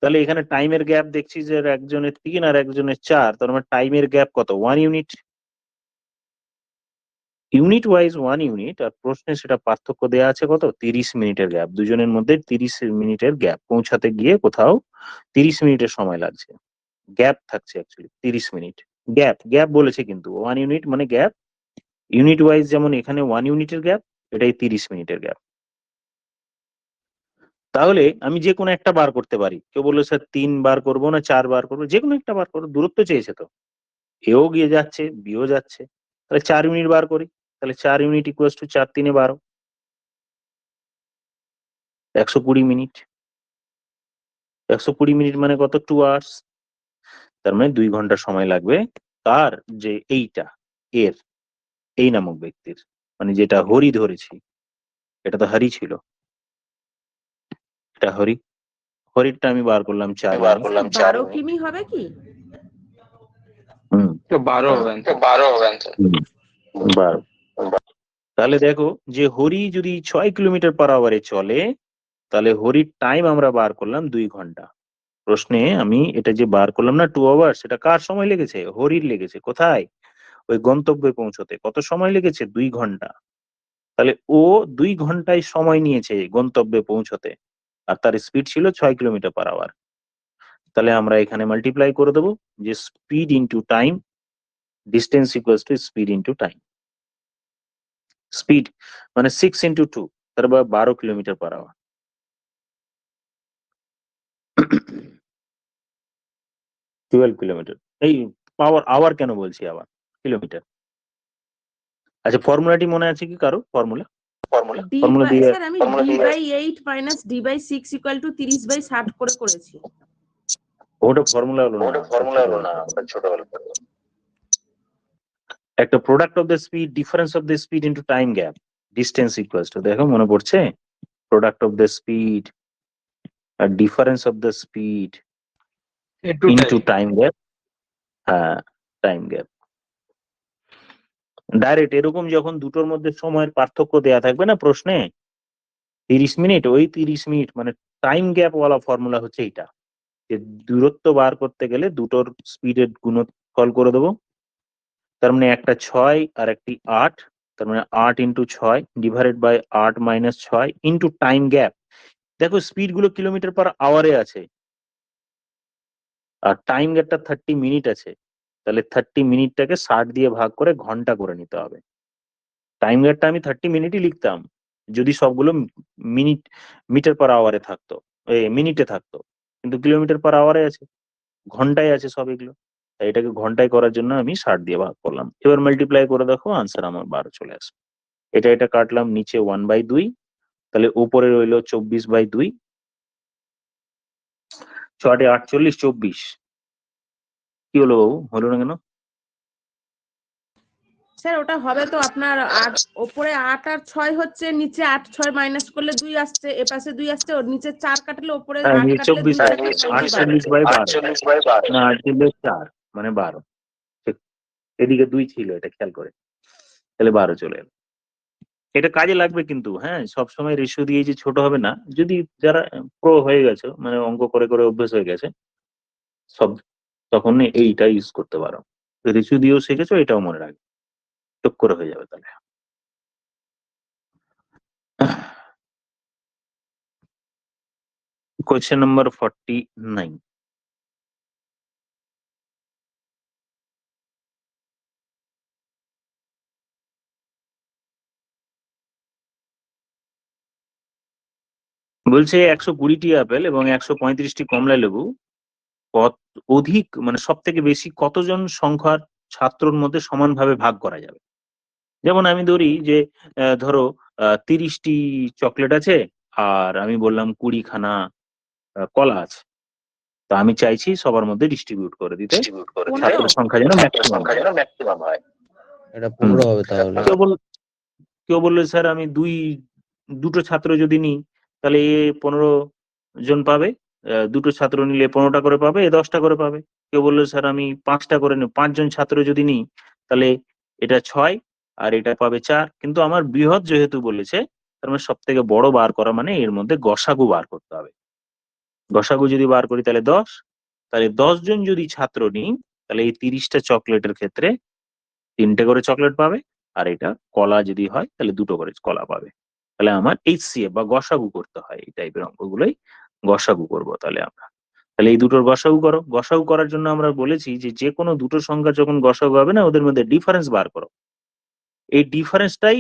তাহলে এখানে টাইমের গ্যাপ দেখছি যে একজনের 3 আর একজনের 4, তার মানে টাইমের গ্যাপ কত, 1 ইউনিট। ইউনিট ওয়াইজ 1 ইউনিট, আর প্রশ্নে সেটা পার্থক্য দেওয়া আছে কত, 30 মিনিটের গ্যাপ। দুজনের মধ্যে 30 মিনিটের গ্যাপ, পৌঁছাতে গিয়ে কোথাও 30 মিনিটের সময় লাগছে। গ্যাপ থাকছে অ্যাকচুয়ালি 30 মিনিট। গ্যাপ গ্যাপ বলেছে কিন্তু 1 ইউনিট মানে গ্যাপ। ইউনিট ওয়াইজ যেমন এখানে 1 ইউনিটের গ্যাপ, এটাই 30 মিনিটের গ্যাপ। তাহলে আমি যে কোনো একটা বার করতে পারি। কেউ বললো স্যার 3 বার করবো না 4 বার করবো, যে কোনো একটা বার করবো, দূরত্ব চেয়েছে তো, এও গিয়ে যাচ্ছে বিও যাচ্ছে, তাহলে 4 ইউনিট বার করি। তাহলে 4 unit equals to 4 × 3 = 12, 120 minute. 120 minute মানে কত, 2 আওয়ার্স। তার মানে 2 ঘন্টা সময় লাগবে তার, যে এইটা এর, এই নামক ব্যক্তির, মানে যেটা হরি ধরেছি, এটা তো হরি ছিল, এটা হরি, হরিরটা আমি বার করলাম 4 ইউনিট। 12 কিমি হবে কি? হুম তো 12 হবে answer। 12। তাহলে দেখো যে হরি যদি 6 কিলোমিটার পার আওয়ারে চলে, তাহলে হরির টাইম আমরা বার করলাম 2 ঘন্টা। প্রশ্নে আমি এটা যে বার করলাম না 2 আওয়ার্স, সেটা কার সময় লেগেছে? হরির লেগেছে। কোথায়? ওই গন্তব্যে পৌঁছতে কত সময় লেগেছে? 2 ঘন্টা। তাহলে ও 2 ঘন্টায় সময় নিয়েছে গন্তব্যে পৌঁছতে, আর তার স্পিড ছিল 6 কিলোমিটার পার আওয়ার। তাহলে আমরা এখানে মাল্টিপ্লাই করে দেবো যে speed into time, distance equals to speed into time. Speed মানে 6 ইন্টু 2, তার 12 কিলোমিটার পার আওয়ার। 12 কিলোমিটার। এই পাওয়ার আওয়ার কেন বলছি, আবার কিলোমিটার। আচ্ছা, ফর্মুলাটি মনে আছে কি কারো? ফর্মুলা ডি ফর্মুলা বাই দিয়ে স্যার আমি D by 8 minus D by 6 equal to 30/60 করে করেছি। ওটা ফর্মুলা হলো না, ছোট হলো। একটা product of the speed, difference of the speed into time gap, distance equals to, দেখো মনে পড়ছে? প্রোডাক্ট অফ দ্য স্পিড আর difference of the speed into time gap. হ্যাঁ, টাইম গ্যাপ। ডাইরেক্ট এরকম যখন দুটোর মধ্যে সময়ের পার্থক্য দেয়া থাকবে না প্রশ্নে, 30 মিনিট, ওই 30 মিনিট মানে টাইম গ্যাপ ওয়ালা ফর্মুলা হচ্ছে এইটা, যে দূরত্ব বার করতে গেলে দুটোর স্পিডের গুণফল করে দেবো। তার মানে একটা 6 আর একটি 8, তার মানে 8 into 6 divided by 8 minus 6 into time gap. দেখো স্পিড গুলো কিলোমিটার পার আওয়ারে আছে, আর টাইম গ্যাপটা 30 মিনিট আছে। তাহলে 30 মিনিটটাকে 60 দিয়ে ভাগ করে ঘন্টা করে নিতে হবে। টাইম গ্যাপটা আমি 30 মিনিটই লিখতাম যদি সবগুলো মিনিট মিটার পার আওয়ারে থাকতো, মিনিটে থাকতো, কিন্তু কিলোমিটার পার আওয়ারে আছে, ঘন্টায় আছে সব এগুলো। তাই এটাকে ঘন্টায় করার জন্য আমি 60 দিয়ে ভাগ করলাম। এবার মাল্টিপ্লাই করে দেখো, আনসার আমার 12 চলে আসবে। এটা কাটলাম, নিচে 1/2, তাহলে উপরে রইলো 24/2। 6 48, 24। কি হলো বাবু, হলো না কেন? স্যার ওটা হবে তো আপনার 8 উপরে 8 আর 6 হচ্ছে, নিচে 8 6 মাইনাস করলে 2 আসছে, এপাশে 2 আসছে, ওর নিচে 4 কাটলে উপরে 8 কাটলে 2 থাকে, 48/12 না 48/4 মানে 12। ঠিক, এদিকে 2 ছিল, এটা খেয়াল করে, তাহলে 12 চলে এলো। এটা কাজে লাগবে কিন্তু, হ্যাঁ, সবসময় রেশিও দিয়ে যে ছোট হবে না। যদি যারা প্রো হয়ে গেছে, মানে অঙ্ক করে করে অভ্যেস হয়ে গেছে সব, তখন এইটা ইউজ করতে পারো। রেশিও দিয়েও শিখেছো, এটাও মনে রাখবে, টুক করে হয়ে যাবে তাহলে। Question number 49। বলছে 120টি আপেল এবং 135টি কমলা লেবু অধিক মানে সব থেকে বেশি কতজন সংখ্যার ছাত্রর মধ্যে সমানভাবে ভাগ করা যাবে। যেমন আমি ধরি যে ধরো 30টি চকলেট আছে, আর আমি বললাম 20খানা কলা আছে। তো আমি চাইছি সবার মধ্যে ডিস্ট্রিবিউট করে দিতে, ছাত্রের সংখ্যা যেন ম্যাক্সিমাম হয়। এটা 15 হবে তাহলে। কেউ বললো স্যার আমি দুটো ছাত্র যদি নিই তাহলে এ 15 জন পাবে, দুটো ছাত্র নিলে 15টা করে পাবে, এ 10টা করে পাবে। কেউ বললো স্যার আমি 5টা করে নিই, 5 জন ছাত্র যদি নিই তাহলে এটা 6 আর এটা পাবে 4। কিন্তু আমার বৃহৎ যেহেতু বলেছে, তার মানে সব থেকে বড় বার করা মানে এর মধ্যে গসাগু বার করতে হবে। গসাগু যদি বার করি তাহলে 10, তাহলে 10 জন যদি ছাত্র নিই তাহলে এই 30টা চকলেটের ক্ষেত্রে 3টে করে চকলেট পাবে, আর এটা কলা যদি হয় তাহলে 2টো করে কলা পাবে। তাহলে আমার HCF বা গসাগু করতে হয়, এই টাইপের অঙ্কগুলোই গসাগু করব তাহলে আমরা। তাহলে এই দুটোর গসাগু করো। গসাগু করার জন্য আমরা বলেছি যে কোনো দুটো সংখ্যা যখন গসাগু হবে না, ওদের মধ্যে ডিফারেন্স বার করো। এই ডিফারেন্সটাই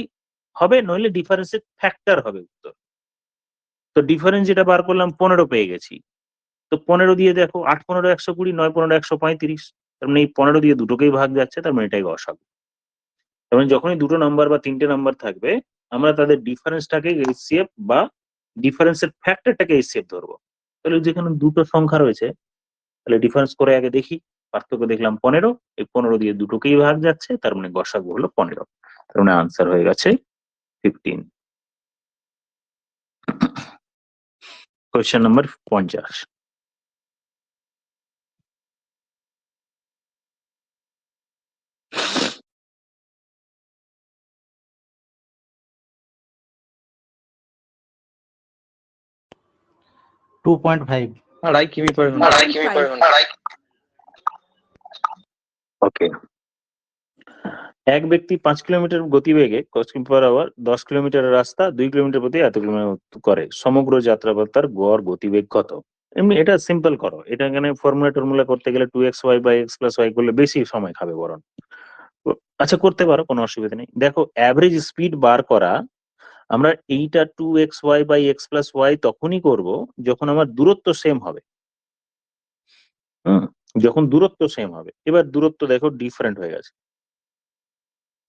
হবে, নইলে ডিফারেন্সের ফ্যাক্টর হবে উত্তর। তো ডিফারেন্স যেটা বার করলাম 15 পেয়ে গেছি। তো 15 দিয়ে দেখো 8 15 120, 9 15 135, তার মানে এই 15 দিয়ে দুটোকেই ভাগ যাচ্ছে, তার মানে এটাই গসাগু। তার মানে যখনই দুটো নাম্বার বা 3টে নাম্বার থাকবে, আমরা তাদের ডিফারেন্সটাকে HCF বা ডিফারেন্সের ফ্যাক্টরটাকে HCF ধরবো। তাহলে যেখানে দুটো সংখ্যা রয়েছে, তাহলে ডিফারেন্স করে আগে দেখি, পার্থক্য দেখলাম 15, এই 15 দিয়ে দুটোকেই ভাগ যাচ্ছে, তার মানে গসাগু হলো 15। তার মানে আনসার হয়ে গেছে 15। Question number 50। 2.5 2.5 কিমি পার ঘন্টা। ওকে, এক ব্যক্তি 5 কিলোমিটার গতিবেগে কিমি/আওয়ার 10 কিলোমিটারের রাস্তা 2 কিলোমিটার প্রতি এত কিলোমিটার করে, সমগ্র যাত্রাপথ তার গড় গতিবেগ কত? এমনি এটা সিম্পল করো, এটা এখানে ফর্মুলা করতে গেলে 2xy/x+y করলে বেশি সময় খাবে বরং। আচ্ছা করতে পারো, কোনো অসুবিধা নেই। দেখো অ্যাভারেজ স্পিড বার করা, আমরা এইটা 2xy/x+y তখনই করব যখন আমার দূরত্ব সেম হবে। যখন দূরত্ব সেম হবে। এবার দূরত্ব দেখো ডিফারেন্ট হয়ে গেছে,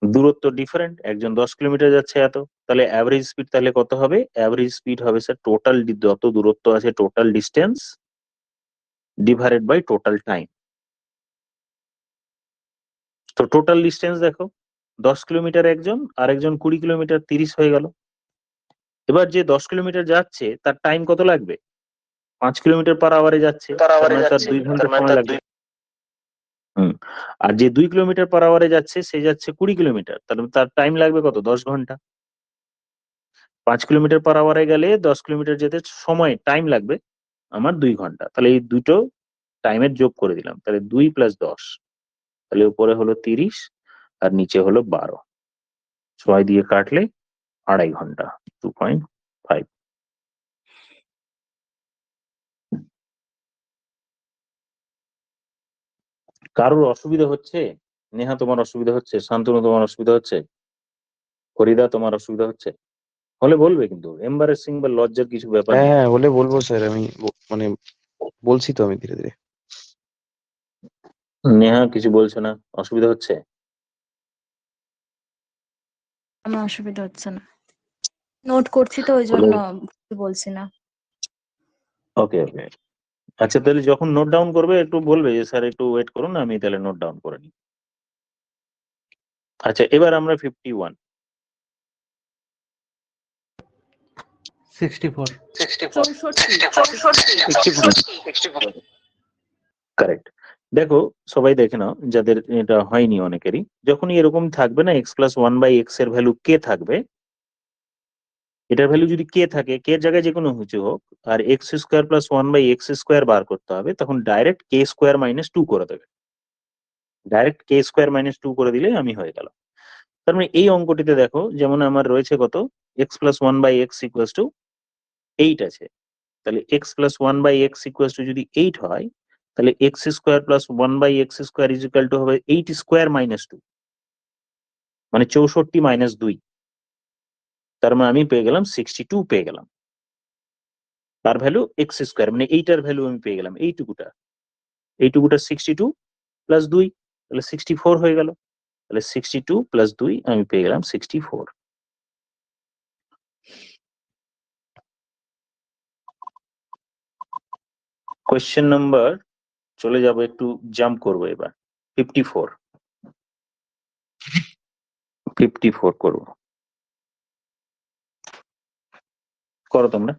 দূরত্ব ডিফারেন্ট, একজন 10 কিলোমিটার যাচ্ছে এত, তাহলে অ্যাভারেজ স্পিড তাহলে কত হবে? অ্যাভারেজ স্পিড হবে স্যার টোটাল যত দূরত্ব আছে total distance divided by total time. তো টোটাল ডিস্টেন্স দেখো 10 কিলোমিটার একজন, আর একজন 20 কিলোমিটার, 30 হয়ে গেল। এবার যে 10 কিলোমিটার যাচ্ছে তার টাইম কত লাগবে? 5 কিলোমিটার/আওয়ারে যাচ্ছে, তার মানে তার 2 ঘন্টা সময় লাগবে। আর যে 2 কিলোমিটার/আওয়ারে যাচ্ছে সে যাচ্ছে 20 কিলোমিটার, তাহলে তার টাইম লাগবে কত? 10 ঘন্টা। 5 কিলোমিটার/আওয়ারে গেলে 10 কিলোমিটার যেতে সময় টাইম লাগবে আমার 2 ঘন্টা। তাহলে এই দুটো টাইমের যোগ করে দিলাম, তাহলে 2 + 10, তাহলে উপরে হলো 30 আর নিচে হলো 12, 6 দিয়ে কাটলে 2.5 ঘন্টা, 2.5। কারোর অসুবিধা হচ্ছে? নেহা তোমার অসুবিধা হচ্ছে? শান্তনু তোমার অসুবিধা হচ্ছে? ফরিদা তোমার অসুবিধা হচ্ছে? হলে বলবে, কিন্তু এম্বারেসিং বা লজ্জার কিছু ব্যাপার নেই। হ্যাঁ হলে বলবো স্যার, আমি মানে বলছি তো আমি ধীরে ধীরে। নেহা কিছু বলছে না, অসুবিধা হচ্ছে? আমার অসুবিধা হচ্ছে না, নোট করছি তো ওই জন্য বলছি না। ওকে ওকে, আচ্ছা তাহলে যখন নোট ডাউন করবে একটু বলবে যে স্যার একটু ওয়েট করুন, আমি তাহলে নোট ডাউন করে নিই। আচ্ছা এবার আমরা 51 64 কারেক্ট। দেখো সবাই দেখে নাও, যাদের এটা হয়নি অনেকেরই, যখনই এরকম থাকবে না x+1/x এর ভ্যালু কে থাকবে, এটার ভ্যালু যদি কে থাকে, কে এর জায়গায় যে কোনো কিছু হোক, আর x² + 1/x² বার করতে হবে, তখন ডাইরেক্ট k² - 2 করে দেবে। ডাইরেক্ট k² - 2 করে দিলে আমি হয়ে গেল। তার মানে এই অঙ্কটিতে দেখো যেমন আমার রয়েছে কত, x+1/x = 8 আছে, তাহলে x+1/x = যদি 8 হয়, তাহলে x² + 1/x² হবে 8² - 2, মানে 64 - 2। তার মানে আমি পেয়ে গেলাম 62 পেয়ে গেলাম। তার ভ্যালু x², মানে এইটার ভ্যালু আমি পেয়ে গেলাম, এইটুকুটা 62 + 2, তাহলে 64 হয়ে গেল। তাহলে 62 + 2 আমি পেয়ে গেলাম 64। কোয়েশ্চেন নাম্বার, চলে যাব একটু জাম্প করবো এবার, 54 করবো, করো তোমরা।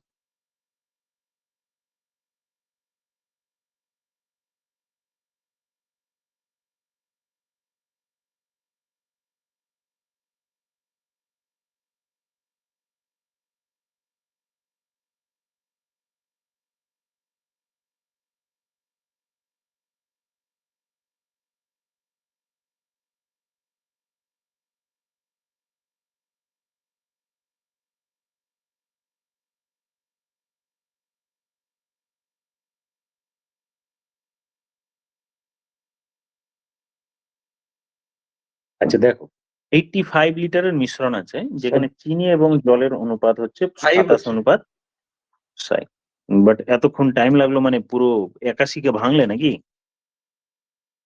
আচ্ছা দেখো 85 লিটারের মিশ্রণ আছে, যেখানে চিনি এবং জলের অনুপাত হচ্ছে 27:6। বাট এতক্ষণ টাইম লাগলো, মানে পুরো 81 কে ভাঙলে নাকি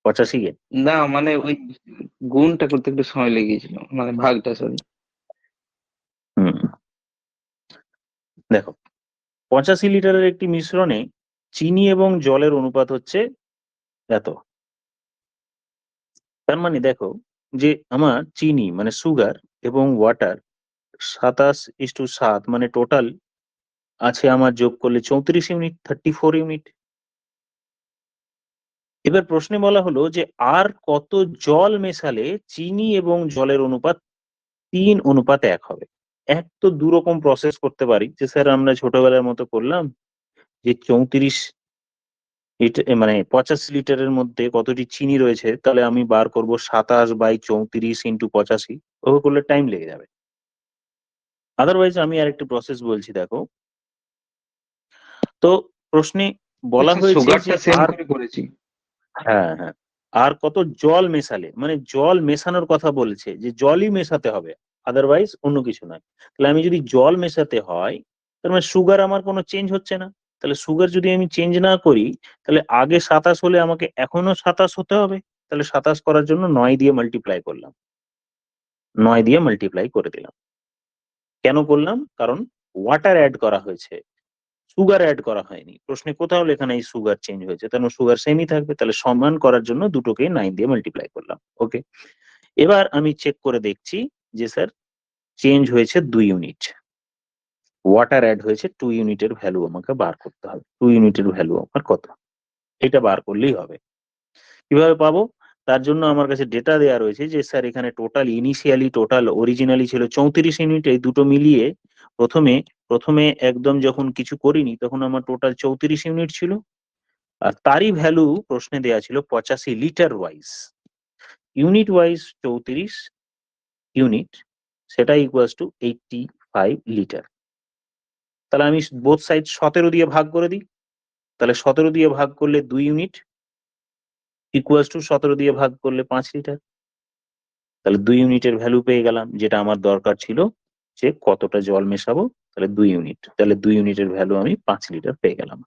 85 কে? না মানে ওই গুণটা করতে একটু সময় লেগেছিল, মানে ভাগটা সরি। হুম, দেখো 85 লিটারের একটি মিশ্রণে চিনি এবং জলের অনুপাত হচ্ছে এত। তার মানে দেখো যে আমার চিনি মানে সুগার এবং ওয়াটার 27:7, মানে টোটাল আছে আমার যোগ করলে 34 ইউনিট, 34 ইউনিট। এবার প্রশ্নে বলা হলো যে আর কত জল মেশালে চিনি এবং জলের অনুপাত 3:1 হবে। এক তো দুরকম প্রসেস করতে পারি, যে স্যার আমরা ছোটবেলার মতো করলাম, যে 34 লিটার মানে 85 লিটারের মধ্যে কতটি চিনি রয়েছে, তাহলে আমি বার করব 27/34 ইন্টু 85, ওভাবে করলে টাইম লেগে যাবে। আদারওয়াইজ আমি আর একটু প্রসেস বলছি, দেখো। তো প্রশ্নে বলা হয়েছে যে সুগারটা সেম আর করে করেছি। হ্যাঁ হ্যাঁ, আর কত জল মেশালে, মানে জল মেশানোর কথা বলেছে, যে জলই মেশাতে হবে, আদারওয়াইজ অন্য কিছু নয়। তাহলে আমি যদি জল মেশাতে হয়, তার মানে সুগার আমার কোনো চেঞ্জ হচ্ছে না। তাহলে সুগার যদি আমি চেঞ্জ না করি, তাহলে আগে 27 হলে আমাকে এখনো 27 হতে হবে। তাহলে 27 করার জন্য 9 দিয়ে মাল্টিপ্লাই করলাম, 9 দিয়ে মাল্টিপ্লাই করে দিলাম। কেন করলাম? কারণ ওয়াটার অ্যাড করা হয়েছে, সুগার অ্যাড করা হয়নি। প্রশ্নে কোথাও লেখা নেই সুগার চেঞ্জ হয়েছে, তার মানে সুগার সেমই থাকবে। তাহলে সমান করার জন্য দুটোকে 9 দিয়ে মাল্টিপ্লাই করলাম। ওকে, এবার আমি চেক করে দেখছি যে স্যার চেঞ্জ হয়েছে 2 ইউনিট, ওয়াটার অ্যাড হয়েছে 2 ইউনিটের ভ্যালু আমাকে বার করতে হবে। 2 ইউনিটের ভ্যালু আমার কত, এটা বার করলেই হবে। কিভাবে পাবো? তার জন্য আমার কাছে ডেটা দেওয়া রয়েছে যে স্যার এখানে টোটাল ইনিশিয়ালি টোটাল অরিজিনালি ছিল 34 ইউনিট, এই দুটো মিলিয়ে প্রথমে একদম যখন কিছু করিনি তখন আমার টোটাল 34 ইউনিট ছিল, আর তারই ভ্যালু প্রশ্নে দেওয়া ছিল 85 litre wise, unit wise 34 unit, সেটা ইকুয়ালস টু 85 লিটার। তাহলে আমি বোথ সাইড 17 দিয়ে ভাগ করে দিই, তাহলে 17 দিয়ে ভাগ করলে 2 ইউনিট ইকুয়ালস টু 17 দিয়ে ভাগ করলে 5 লিটার। তাহলে 2 ইউনিটের ভ্যালু পেয়ে গেলাম, যেটা আমার দরকার ছিল যে কতটা জল মেশাবো, তাহলে 2 ইউনিট, তাহলে 2 ইউনিটের ভ্যালু আমি 5 লিটার পেয়ে গেলাম।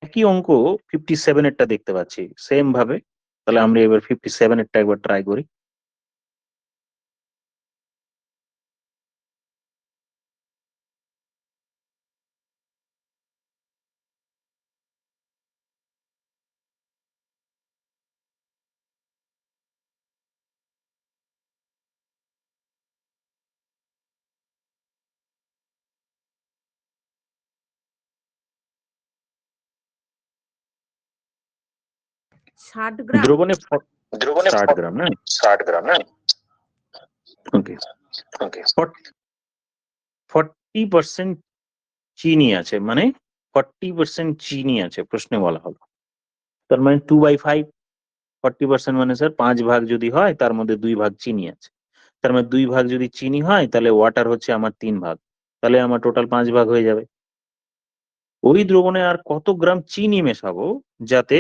একই অঙ্ক 57 এরটা দেখতে পাচ্ছি সেম ভাবে, তাহলে আমরা এবার 57 এরটা একবার ট্রাই করি। ষাট গ্রাম দ্রবণে 60 গ্রাম না, 60 গ্রাম না? ওকে ওকে, 40% চিনি আছে, মানে 40% চিনি আছে প্রশ্নে বলা হলো। তার মানে 2/5, 40% মানে স্যার 5 ভাগ যদি হয় তার মধ্যে 2 ভাগ চিনি আছে, তার মানে 2 ভাগ যদি চিনি হয় তাহলে ওয়াটার হচ্ছে আমার 3 ভাগ, তাহলে আমার টোটাল 5 ভাগ হয়ে যাবে। ওই দ্রবণে আর কত গ্রাম চিনি মেশাবো যাতে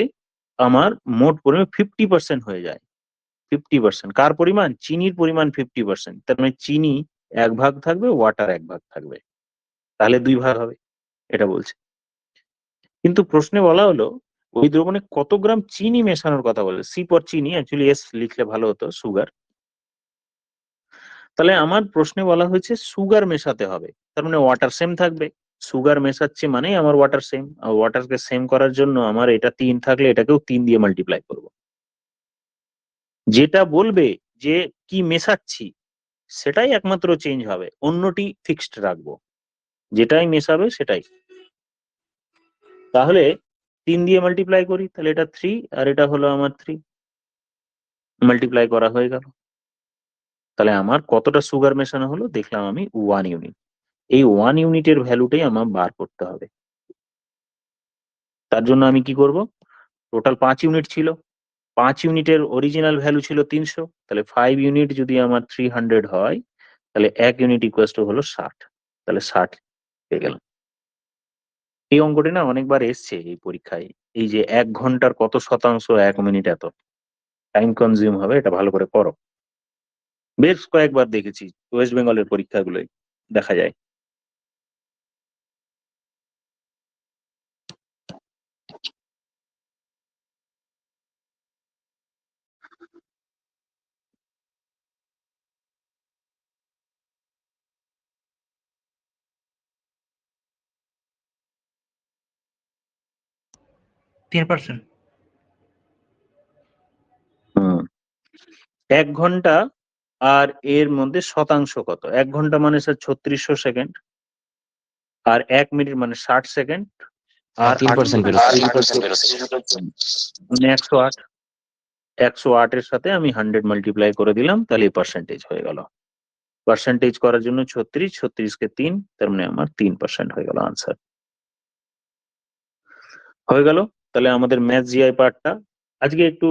আমার মোট পরিমাণ 50% হয়ে যায়। 50%, কার পরিমাণ? চিনির পরিমাণ 50%, তার মানে চিনি 1 ভাগ থাকবে, ওয়াটার 1 ভাগ থাকবে, তাহলে 2 ভাগ হবে, এটা বলছে। কিন্তু প্রশ্নে বলা হলো ওই দ্রবণে কত গ্রাম চিনি মেশানোর কথা বলে, সি পর চিনি, অ্যাকচুয়ালি এস লিখলে ভালো হতো, সুগার। তাহলে আমার প্রশ্নে বলা হয়েছে সুগার মেশাতে হবে, তার মানে ওয়াটার সেম থাকবে, সুগার মেশাচ্ছে মানে আমার ওয়াটার সেম, আর ওয়াটারকে সেম করার জন্য আমার এটা 3 থাকলে এটাকেও 3 দিয়ে মাল্টিপ্লাই করব। যেটা বলবে যে কি মেশাচ্ছি সেটাই একমাত্র চেঞ্জ হবে, অন্যটি ফিক্সড রাখবো, যেটাই মেশাবে সেটাই। তাহলে 3 দিয়ে মাল্টিপ্লাই করি, তাহলে এটা 3 আর এটা হলো আমার 3, মাল্টিপ্লাই করা হয়ে গেল। তাহলে আমার কতটা সুগার মেশানো হলো দেখলাম আমি 1 ইউনিট। এই 1 ইউনিটের ভ্যালুটাই আমার বার করতে হবে। তার জন্য আমি কি করব, টোটাল 5 ইউনিট ছিল, 5 ইউনিটের অরিজিনাল ভ্যালু ছিল 300, তাহলে 5 ইউনিট যদি আমার 300 হয় তাহলে 1 ইউনিট ইকুয়ালস টু হলো 60, তাহলে 60 পেয়ে গেলাম। এই অঙ্কটি না অনেকবার এসছে এই পরীক্ষায়, এই যে 1 ঘন্টার কত শতাংশ 1 মিনিট এত টাইম কনজিউম হবে, এটা ভালো করে করো। বেশ কয়েকবার দেখেছি, ওয়েস্ট বেঙ্গলের পরীক্ষাগুলোই দেখা যায়। হুম, 1 ঘন্টা আর এর মধ্যে শতাংশ কত? 1 ঘন্টা মানে স্যার 3600 সেকেন্ড, আর 1 মিনিট মানে 60 সেকেন্ড, আর 3% বেরোচ্ছে। 108, 108 এর সাথে আমি 100 মাল্টিপ্লাই করে দিলাম, তাহলে পার্সেন্টেজ হয়ে গেল। পার্সেন্টেজ করার জন্য 36, 36 কে 3, তার মানে আমার 3% হয়ে গেল আনসার। হয়ে গেল। তাহলে আমাদের ম্যাথ জিআই পার্টটা আজকে একটু